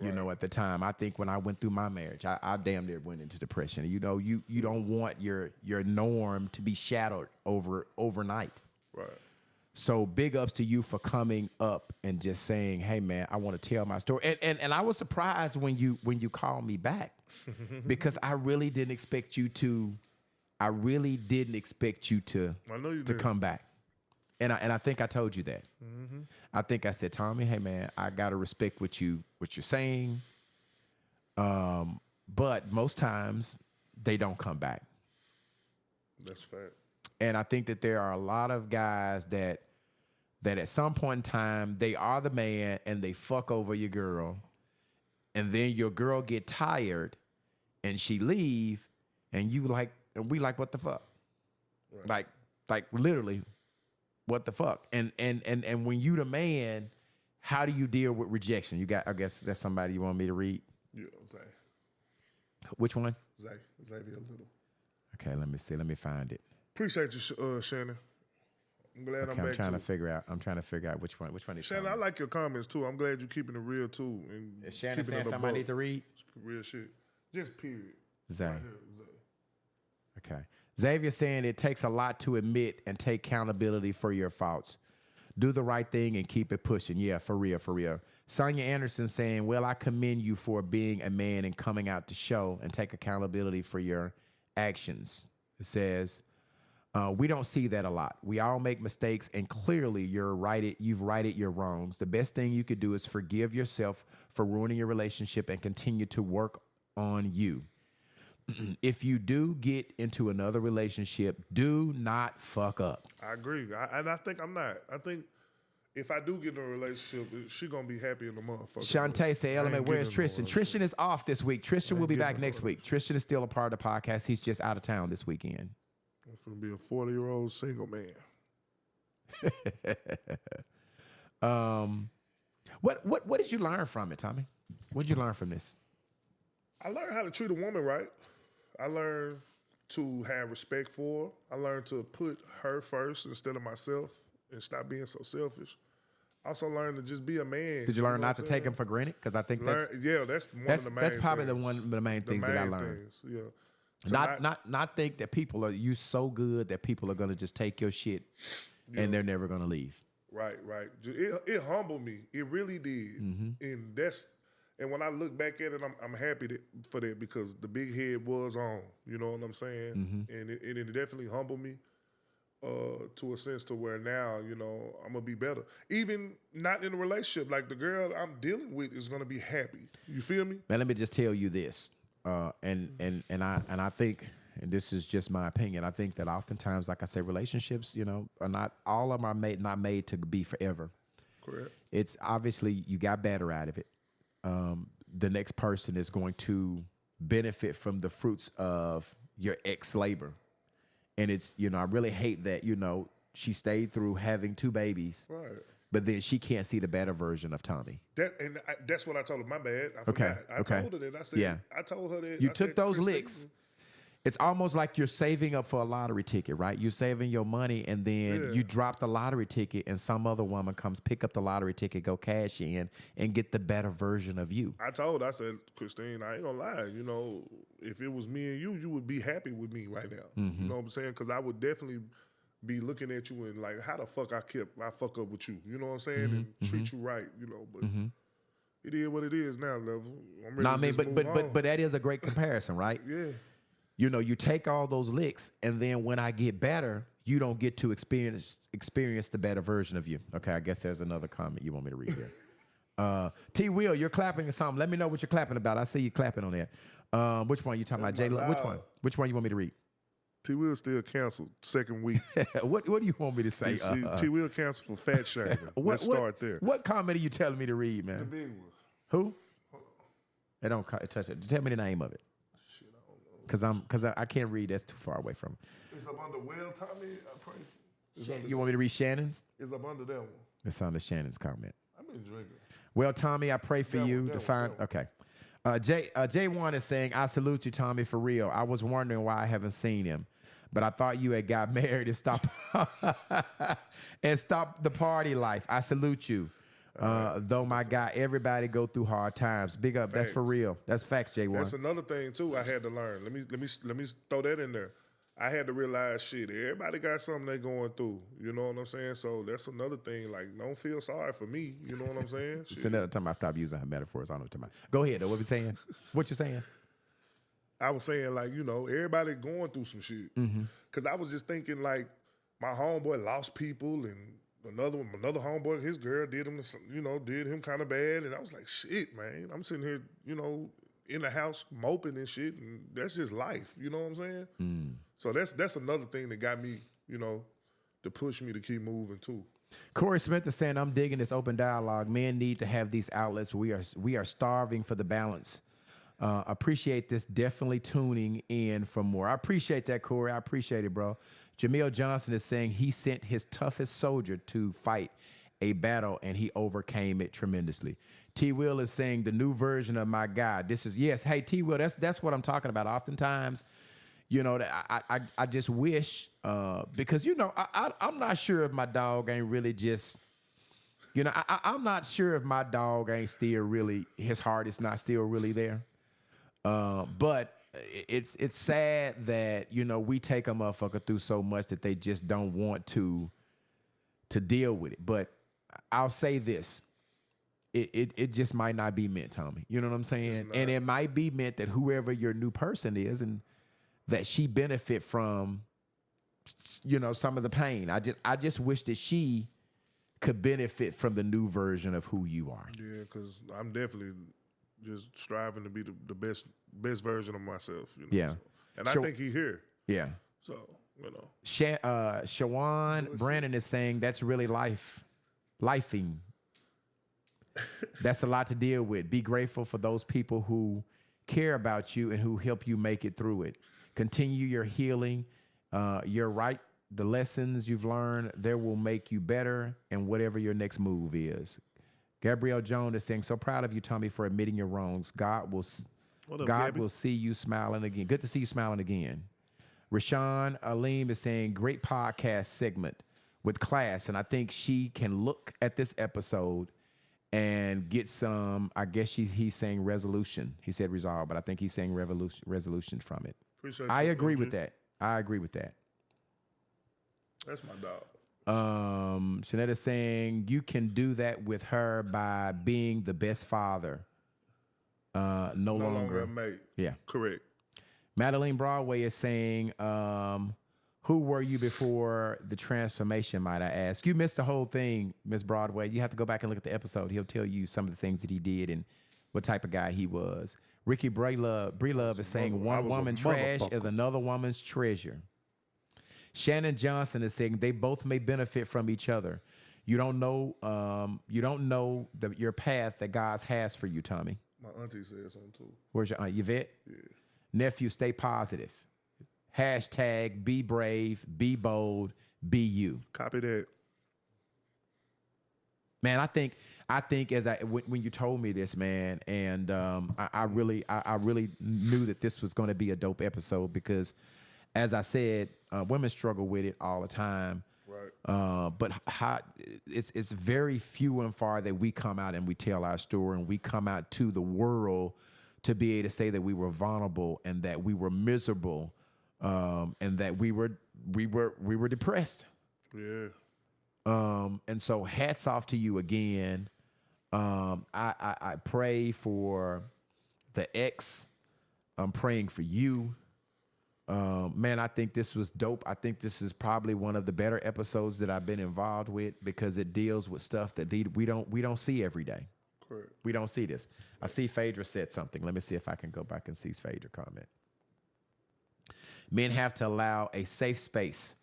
You know, at the time, I think when I went through my marriage, I damn near went into depression. You know, you don't want your norm to be shadowed overnight. Right. So big ups to you for coming up and just saying, "Hey, man, I want to tell my story." And I was surprised when you called me back because I really didn't expect you to. I really didn't expect you to come back. And I think I told you that. Mm-hmm. I think I said, Tommy, hey man, I gotta respect what you're saying. But most times they don't come back. That's fact. And I think that there are a lot of guys that at some point in time they are the man and they fuck over your girl, and then your girl get tired and she leave, and we like what the fuck, right. like literally. What the fuck? And when you the man, how do you deal with rejection? You got, I guess that's somebody you want me to read? Yeah, Zay. Which one? Xavier Little. Okay, let me see. Let me find it. Appreciate you, Shannon. I'm glad I'm back. I'm trying to figure out which one is Shannon, I like your comments too. I'm glad you're keeping it real too. And is Shannon saying something I need to read? Real shit. Just period. Zay. Right here, Zay. Okay. Xavier saying it takes a lot to admit and take accountability for your faults. Do the right thing and keep it pushing. Yeah, for real, for real. Sonia Anderson saying, well, I commend you for being a man and coming out to show and take accountability for your actions. It says, we don't see that a lot. We all make mistakes, and clearly you've righted your wrongs. The best thing you could do is forgive yourself for ruining your relationship and continue to work on you. If you do get into another relationship, do not fuck up. I agree. And I think I'm not. I think if I do get in a relationship, she going to be happy in the motherfucker. Shantae say, Element, where's Tristan? Tristan is off this week. Tristan will be back next week. Tristan is still a part of the podcast. He's just out of town this weekend. I'm going to be a 40-year-old single man. What did you learn from it, Tommy? What did you learn from this? I learned how to treat a woman right. I learned to have respect for her. I learned to put her first instead of myself and stop being so selfish. I also learned to just be a man. Did you learn not to take him for granted? Because I think that's one of the main that's probably things. one of the main things that I learned. Yeah. Not think that people are you so good that people are gonna just take your shit and they're never gonna leave. Right. It humbled me. It really did. Mm-hmm. And when I look back at it, I'm happy for that because the big head was on. You know what I'm saying? Mm-hmm. And it definitely humbled me to a sense to where now, you know, I'm going to be better. Even not in a relationship. Like the girl I'm dealing with is going to be happy. You feel me? Man, let me just tell you this. And I think, and this is just my opinion, I think that oftentimes, like I say, relationships, you know, are not, all of them are not made to be forever. Correct. It's obviously you got better out of it. The next person is going to benefit from the fruits of your ex labor. And it's, you know, I really hate that, you know, she stayed through having 2 babies, right? But then she can't see the better version of Tommy. That's what I told her. My bad. I forgot. I told her that. I said, I told her that. You took those licks. It's almost like you're saving up for a lottery ticket, right? You're saving your money, and then you drop the lottery ticket, and some other woman comes pick up the lottery ticket, go cash in, and get the better version of you. I said, Christine, I ain't gonna lie. You know, if it was me and you would be happy with me right now. Mm-hmm. You know what I'm saying? Because I would definitely be looking at you and like, how the fuck I fuck up with you? You know what I'm saying? Mm-hmm. And treat you right. You know, but. Mm-hmm. It is what it is now, level. But that is a great comparison, right? Yeah. You know, you take all those licks, and then when I get better, you don't get to experience the better version of you. Okay, I guess there's another comment you want me to read here. T. Will, you're clapping or something. Let me know what you're clapping about. I see you clapping on there. Which one you talking about, Jay? Which one? Which one you want me to read? T. Will still canceled second week. What do you want me to say? T. Will canceled for fat shaming. Let's start there. What comment are you telling me to read, man? The big one. Who? It don't touch it. Tell me the name of it. Because I can't read. That's too far away from it. It's up under Will, Tommy. I pray. You want me to read Shannon's? It's up under that one. It's under Shannon's comment. I've been drinking. Well, Tommy, I pray for you to find. Okay. J1 is saying, I salute you, Tommy, for real. I was wondering why I haven't seen him, but I thought you had got married and stopped and stopped the party life. I salute you. Though my guy, everybody go through hard times. Big up. That's for Facts. real. That's facts, J1. That's another thing too. I had to learn. Let me throw that in there. I had to realize, shit, everybody got something they going through. You know what I'm saying? So that's another thing. Like, don't feel sorry for me. You know what I'm saying? It's another time I stop using her metaphors. I don't know what you're talking about. Go ahead, though. What you saying? What you saying? I was saying, like, you know, everybody going through some shit. Because I was just thinking, like, my homeboy lost people, and another homeboy, his girl did him kind of bad, and I was like, shit, man. I'm sitting here, you know, in the house moping and shit, and that's just life. You know what I'm saying? So that's another thing that got me, you know, to push me to keep moving too. Corey Smith is saying, I'm digging this open dialogue. Men need to have these outlets. We are starving for the balance. Appreciate this. Definitely tuning in for more. I appreciate that, Corey. I appreciate it, bro. Jamil Johnson is saying he sent his toughest soldier to fight a battle and he overcame it tremendously. T. Will is saying the new version of my guy. This is, yes. Hey, T. Will, that's what I'm talking about. Oftentimes, you know, I just wish, because, you know, I'm not sure if my dog ain't really just, you know, I'm not sure if my dog ain't still really, his heart is not still really there. But it's sad that, you know, we take a motherfucker through so much that they just don't want to deal with it. But I'll say this. It just might not be meant, Tommy. You know what I'm saying? And it might be meant that whoever your new person is and that she benefit from, you know, some of the pain. I just wish that she could benefit from the new version of who you are. Yeah, because I'm definitely just striving to be the best version of myself. You know? Yeah. And I think he here. Yeah. So, you know. Shawan Brandon is saying that's really lifing. That's a lot to deal with. Be grateful for those people who care about you and who help you make it through it. Continue your healing. You're right. The lessons you've learned, there will make you better and whatever your next move is. Gabrielle Jones is saying, so proud of you, Tommy, for admitting your wrongs. God will see you smiling again. Good to see you smiling again. Rashawn Aleem is saying, great podcast segment with class. And I think she can look at this episode and get some, I guess he's saying resolution. He said resolve, but I think he's saying resolution from it. Appreciate I you, agree OG. with that. I agree with that. That's my dog. Shanetta's saying you can do that with her by being the best father. No longer a mate. Yeah. Correct. Madeline Broadway is saying, who were you before the transformation, might I ask? You missed the whole thing, Miss Broadway. You have to go back and look at the episode. He'll tell you some of the things that he did and what type of guy he was. Ricky Brelove is saying one woman trash is another woman's treasure. Shannon Johnson is saying they both may benefit from each other. You don't know your path that God has for you, Tommy. My auntie said something too. Where's your aunt, Yvette? Yeah. Nephew, stay positive. Hashtag be brave, be bold, be you. Copy that. Man, I think when you told me this, man, and I really knew that this was going to be a dope episode because, as I said, women struggle with it all the time. Right. But it's very few and far that we come out and we tell our story and we come out to the world to be able to say that we were vulnerable and that we were miserable, and that we were depressed. Yeah. And so hats off to you again. I pray for the ex. I'm praying for you. Man, I think this was dope. I think this is probably one of the better episodes that I've been involved with because it deals with stuff that we don't see every day. Correct. We don't see this. I see Phaedra said something. Let me see if I can go back and see Phaedra comment. Men have to allow a safe space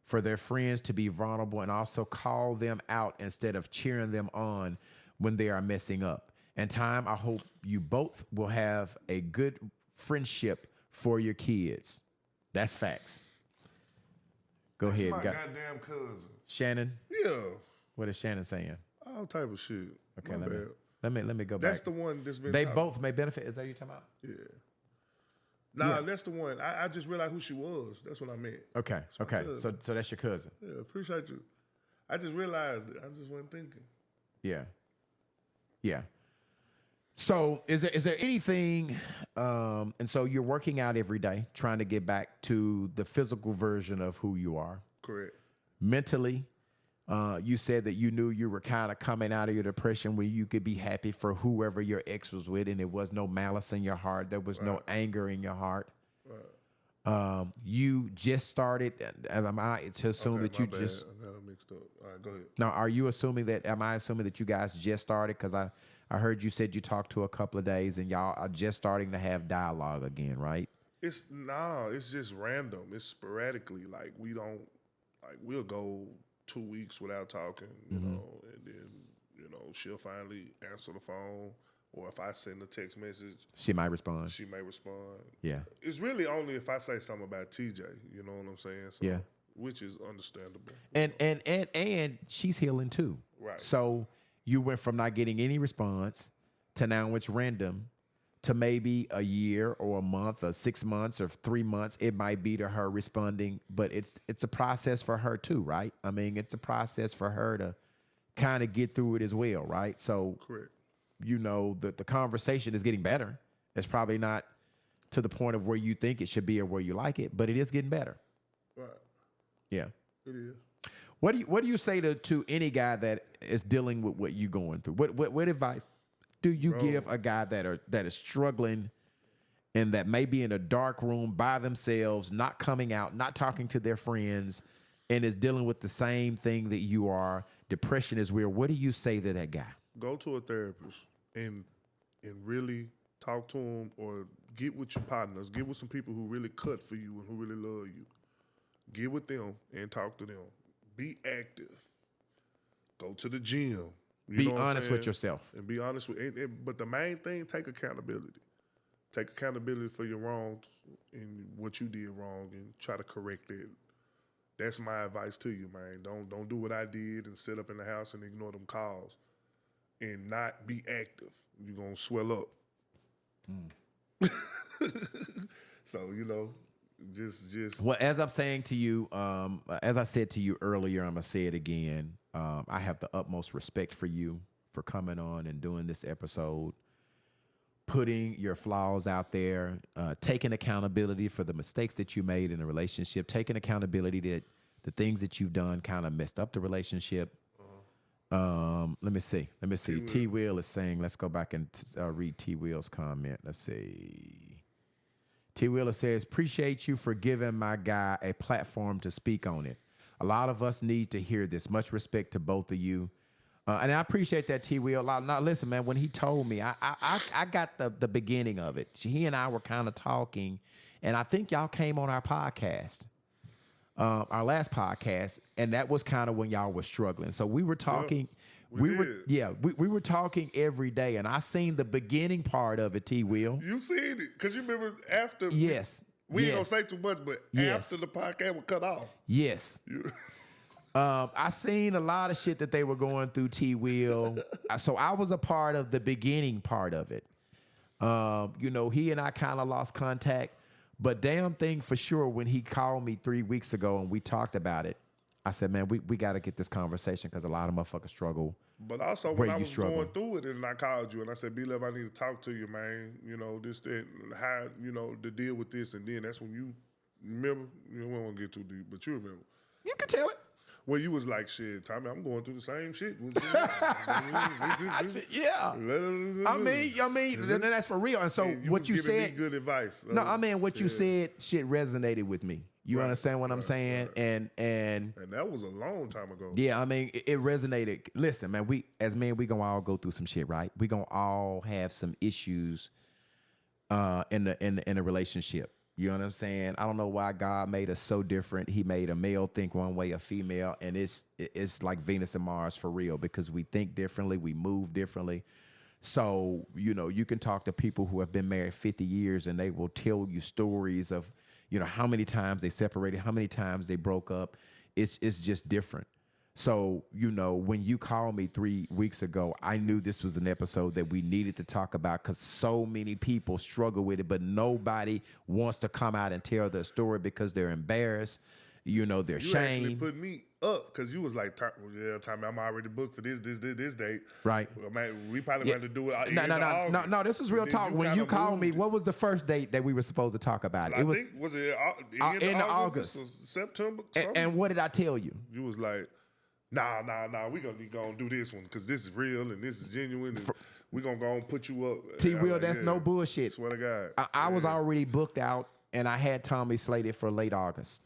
for their friends to be vulnerable and also call them out instead of cheering them on when they are messing up. And time, I hope you both will have a good friendship for your kids. That's facts. Go ahead. My We got goddamn cousin. Shannon. Yeah. What is Shannon saying? All type of shit. Okay, My bad. Let me go That's back. the one that's been. They talking. both may benefit. Is that what you're talking about? Yeah. Nah, Yeah. that's the one. I just realized who she was. That's what I meant. Okay. my Okay. cousin. So that's your cousin. Yeah, appreciate you. I just realized it. I just wasn't thinking. Yeah. Yeah. So is there anything, and so you're working out every day, trying to get back to the physical version of who you are. Correct. Mentally, you said that you knew you were kind of coming out of your depression where you could be happy for whoever your ex was with, and there was no malice in your heart. There was no anger in your heart. You just started, and am I to assume that you my just... bad. I got it mixed up. All right, go ahead. Now, am I assuming that you guys just started? Because I heard you said you talked to a couple of days and y'all are just starting to have dialogue again, right? It's just random. It's sporadically. Like we'll go 2 weeks without talking, you know, and then, she'll finally answer the phone. Or if I send a text message, She might respond. she may respond. Yeah. It's really only if I say something about TJ, you know what I'm saying? So, Yeah. Which is understandable. And she's healing too. Right. So you went from not getting any response to now it's random to maybe a year or a month or 6 months or 3 months. It might be to her responding, but it's a process for her too, right? I mean, it's a process for her to kind of get through it as well, right? So Correct. the conversation is getting better. It's probably not to the point of where you think it should be or where you like it, but it is getting better. Right. Yeah. It is. What do you say to any guy that is dealing with what you're going through? What advice do you give a guy that is struggling and that may be in a dark room by themselves, not coming out, not talking to their friends, and is dealing with the same thing that you are? Depression is weird. What do you say to that guy? Go to a therapist and really talk to them, or get with your partners. Get with some people who really cut for you and who really love you. Get with them and talk to them. Be active. Go to the gym. Be honest with yourself. And be honest with. But the main thing, take accountability. Take accountability for your wrongs and what you did wrong, and try to correct it. That's my advice to you, man. Don't do what I did and sit up in the house and ignore them calls, and not be active. You're gonna swell up. So just. Well, as I'm saying to you, as I said to you earlier, I'm gonna say it again. I have the utmost respect for you for coming on and doing this episode, putting your flaws out there, taking accountability for the mistakes that you made in a relationship, taking accountability that the things that you've done kind of messed up the relationship. Let me see. T Will is saying, let's go back and read T Will's comment. Let's see. T Wheeler says, appreciate you for giving my guy a platform to speak on it. A lot of us need to hear this. Much respect to both of you. And I appreciate that, T Wheel. Now, listen, man, when he told me, I got the beginning of it. He and I were kind of talking, and I think y'all came on our podcast, our last podcast, and that was kind of when y'all were struggling. So we were talking. We were talking every day, and I seen the beginning part of it, T Will. You seen it, because you remember after. Yes. We ain't gonna say too much, but Yes. after the podcast was cut off. Yes. I seen a lot of shit that they were going through, T Will. So I was a part of the beginning part of it. He and I kind of lost contact, but damn thing for sure, when he called me 3 weeks ago and we talked about it, I said, man, we got to get this conversation because a lot of motherfuckers struggle. But also, where when I you was struggle. going through it, and I called you and I said, B-Love, I need to talk to you, man. This, that, and how, to deal with this. And then that's when you remember, we don't want to get too deep, but you remember. You can tell it. Well, you was like, shit, Tommy, I'm going through the same shit. Yeah. I mean, that's for real. And so what you giving me said, good advice. no, I mean, what you said, shit resonated with me. You understand what I'm saying? Right. And that was a long time ago. yeah, I mean, it resonated. Listen, man, we gonna all go through some shit, right? We gonna all have some issues in a relationship. You know what I'm saying? I don't know why God made us so different. He made a male think one way, a female, and it's like Venus and Mars for real, because we think differently, we move differently. So, you can talk to people who have been married 50 years and they will tell you stories of, how many times they separated, how many times they broke up. It's just different. So, you know, when you called me 3 weeks ago, I knew this was an episode that we needed to talk about because so many people struggle with it, but nobody wants to come out and tell their story because they're embarrassed. You know, they're You actually shamed. put me up because you was like, Tommy, I'm already booked for this date. Right. Well, man, we probably going to do it. No. This is real talk. When you called me, what was the first date that we were supposed to talk about? I think was it in August or September? And what did I tell you? You was like, nah, we gonna do this one because this is real and this is genuine and we gonna go and put you up. T-Will, like, that's no bullshit. Swear to God. I was already booked out and I had Tommy slated for late August.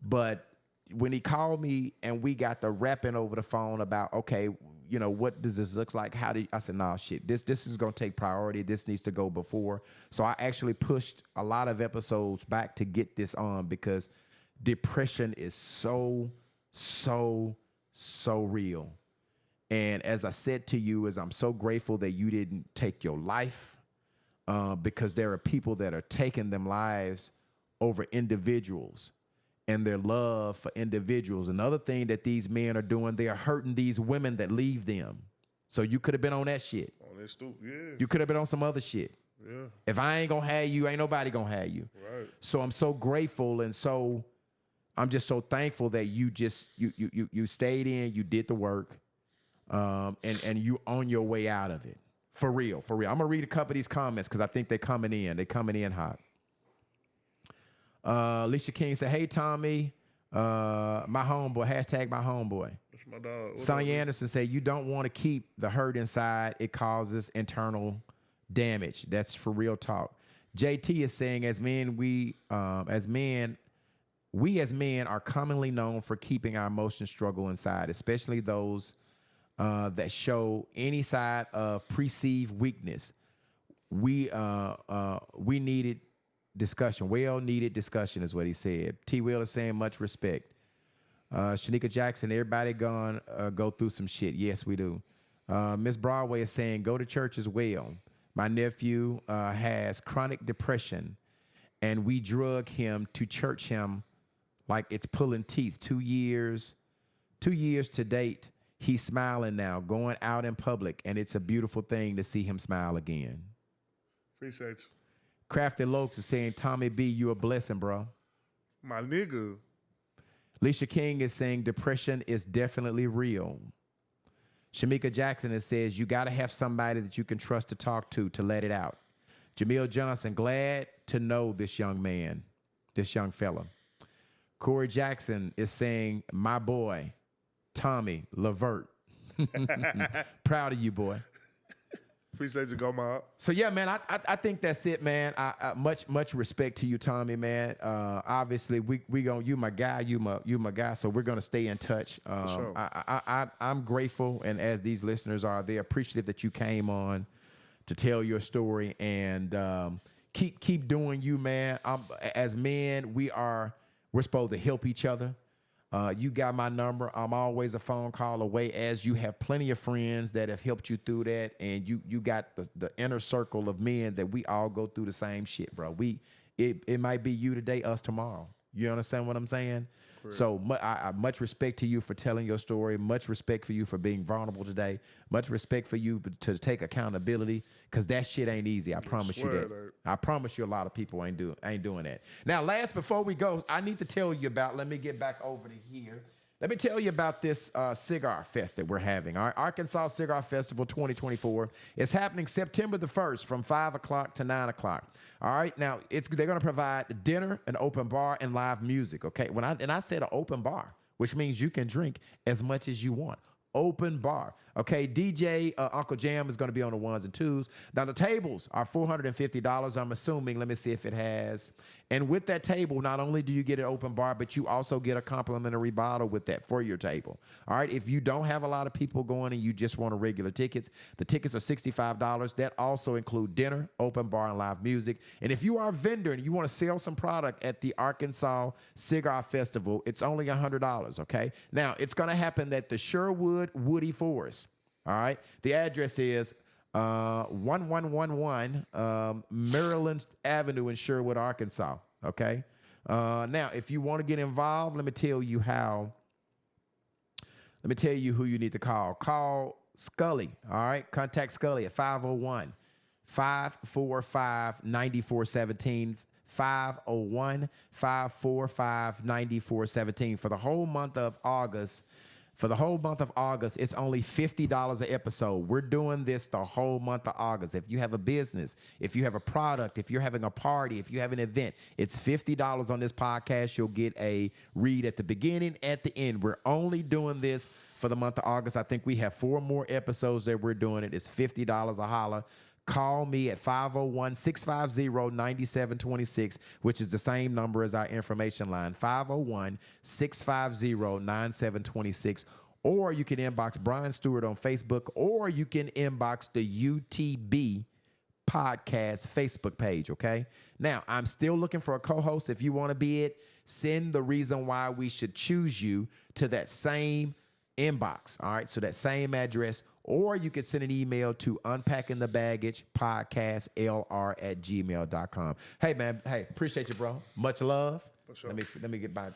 But when he called me and we got the rapping over the phone about, okay, you know, what does this look like? I said, nah, shit, this is going to take priority. This needs to go before. So I actually pushed a lot of episodes back to get this on because depression is so real. And as I said to you, I'm so grateful that you didn't take your life because there are people that are taking them lives over individuals and their love for individuals. Another thing that these men are doing, they are hurting these women that leave them. So you could have been on that shit. On that stoop, yeah. You could have been on some other shit. Yeah. If I ain't gonna have you, ain't nobody gonna have you. Right. So I'm so grateful and so I'm just so thankful that you stayed in, you did the work, and you on your way out of it. For real. I'm gonna read a couple of these comments because I think they're coming in hot. Alicia King said, hey, Tommy, my homeboy, hashtag my homeboy. That's my dog. Sonya Anderson said, you don't want to keep the hurt inside. It causes internal damage. That's for real talk. JT is saying, as men are commonly known for keeping our emotions struggle inside, especially those that show any side of perceived weakness. We needed discussion. Well-needed discussion is what he said. T. Will is saying much respect. Shanika Jackson, everybody go through some shit. Yes, we do. Miss Broadway is saying go to church as well. My nephew has chronic depression, and we drug him to church him like it's pulling teeth. 2 years to date. He's smiling now, going out in public, and it's a beautiful thing to see him smile again. Appreciate you. Crafty Lokes is saying, Tommy B, you a blessing, bro. My nigga. Alicia King is saying depression is definitely real. Shamika Jackson says you got to have somebody that you can trust to talk to let it out. Jamil Johnson, glad to know this young man, this young fella. Corey Jackson is saying, my boy, Tommy Levert. Proud of you, boy. Appreciate you, go Mob. So yeah, man, I think that's it, man. I much respect to you, Tommy, man. Obviously, we gonna you my guy, you my guy. So we're gonna stay in touch. Sure. I'm grateful, and as these listeners are, they're appreciative that you came on to tell your story and keep doing you, man. As men, we're supposed to help each other. You got my number. I'm always a phone call away, as you have plenty of friends that have helped you through that. And you got the inner circle of men that we all go through the same shit, bro. It might be you today, us tomorrow. You understand what I'm saying? Correct. So much respect to you for telling your story. Much respect for you for being vulnerable today. Much respect for you to take accountability, because that shit ain't easy. I promise you that. I promise you a lot of people ain't doing that. Now, before we go, I need to tell you about, let me get back over to here. Let me tell you about this cigar fest that we're having. All right, Arkansas Cigar Festival 2024 is happening September the 1st from 5 o'clock to 9 o'clock. All right, now they're going to provide dinner, an open bar, and live music. Okay, I said an open bar, which means you can drink as much as you want. Open bar. Okay, DJ Uncle Jam is going to be on the ones and twos. Now, the tables are $450, I'm assuming. Let me see if it has. And with that table, not only do you get an open bar, but you also get a complimentary bottle with that for your table. All right, if you don't have a lot of people going and you just want a regular tickets, the tickets are $65. That also include dinner, open bar, and live music. And if you are a vendor and you want to sell some product at the Arkansas Cigar Festival, it's only $100, okay? Now, it's going to happen at the Sherwood Woody Forest. All right. The address is 1111 Maryland Avenue in Sherwood, Arkansas. Okay. Now, if you want to get involved, let me tell you how let me tell you who you need to call. Call Scully, all right? Contact Scully at 501-545-9417. 501-545-9417. For the whole month of August, it's only $50 an episode. We're doing this the whole month of August. If you have a business, if you have a product, if you're having a party, if you have an event, it's $50 on this podcast. You'll get a read at the beginning, at the end. We're only doing this for the month of August. I think we have 4 more episodes that we're doing it. It's $50 a holler. Call me at 501-650-9726, which is the same number as our information line, 501-650-9726. Or you can inbox Brian Stewart on Facebook, or you can inbox the UTB podcast Facebook page, okay? Now, I'm still looking for a co-host. If you want to be it, send the reason why we should choose you to that same inbox, all right? So that same address, or you can send an email to unpackingthebaggagePodcastLR@gmail.com. Hey, man. Hey, appreciate you, bro. Much love. For sure. Let me get my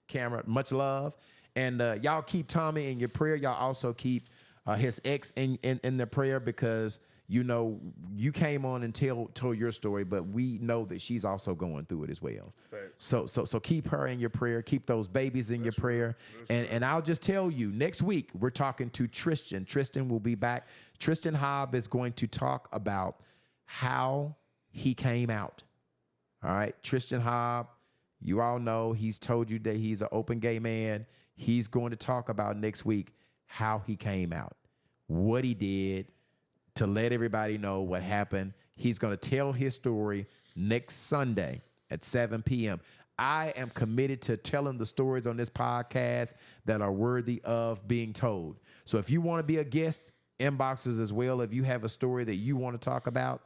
camera. Much love. And y'all keep Tommy in your prayer. Y'all also keep his ex in the prayer, because, you know, you came on and told your story, but we know that she's also going through it as well. Facts. So keep her in your prayer. Keep those babies in your prayer. And I'll just tell you, next week we're talking to Tristan. Tristan will be back. Tristan Hobb is going to talk about how he came out. All right, Tristan Hobb, you all know he's told you that he's an open gay man. He's going to talk about next week how he came out, what he did, to let everybody know what happened. He's going to tell his story next Sunday at 7 p.m. I am committed to telling the stories on this podcast that are worthy of being told. So if you want to be a guest, inboxes as well. If you have a story that you want to talk about,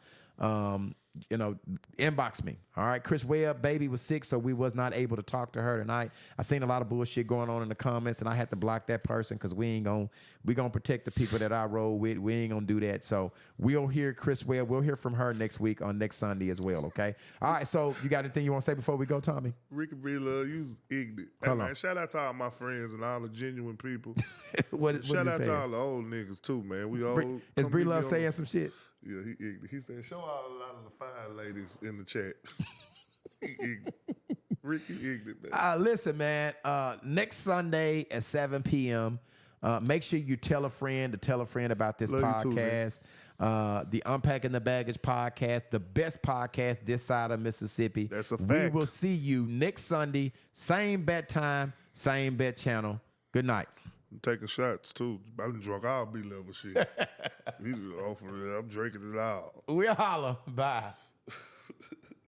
you know, inbox me. All right. Chris Webb, baby was sick, so we was not able to talk to her tonight. I seen a lot of bullshit going on in the comments, and I had to block that person, because we gonna protect the people that I roll with. We ain't gonna do that. So we'll hear Chris Webb. We'll hear from her next week on next Sunday as well. Okay. All right. So you got anything you want to say before we go, Tommy? Ricky B. Love, you was ignorant. Hey, man, shout out to all my friends and all the genuine people. Shout out to all the old niggas too, man. We old. Is Bree Love saying some shit? Yeah, he ignorant. He said, show all a lot of the fine ladies in the chat. He ignorant. Ricky ignorant, man. Listen, man, next Sunday at 7 p.m., make sure you tell a friend about this podcast. The Unpacking the Baggage podcast, the best podcast this side of Mississippi. That's a fact. We will see you next Sunday, same bet time, same bet channel. Good night. I'm taking shots too. I done drunk all B-level shit. He offering it. I'm drinking it all. We'll holler. Bye.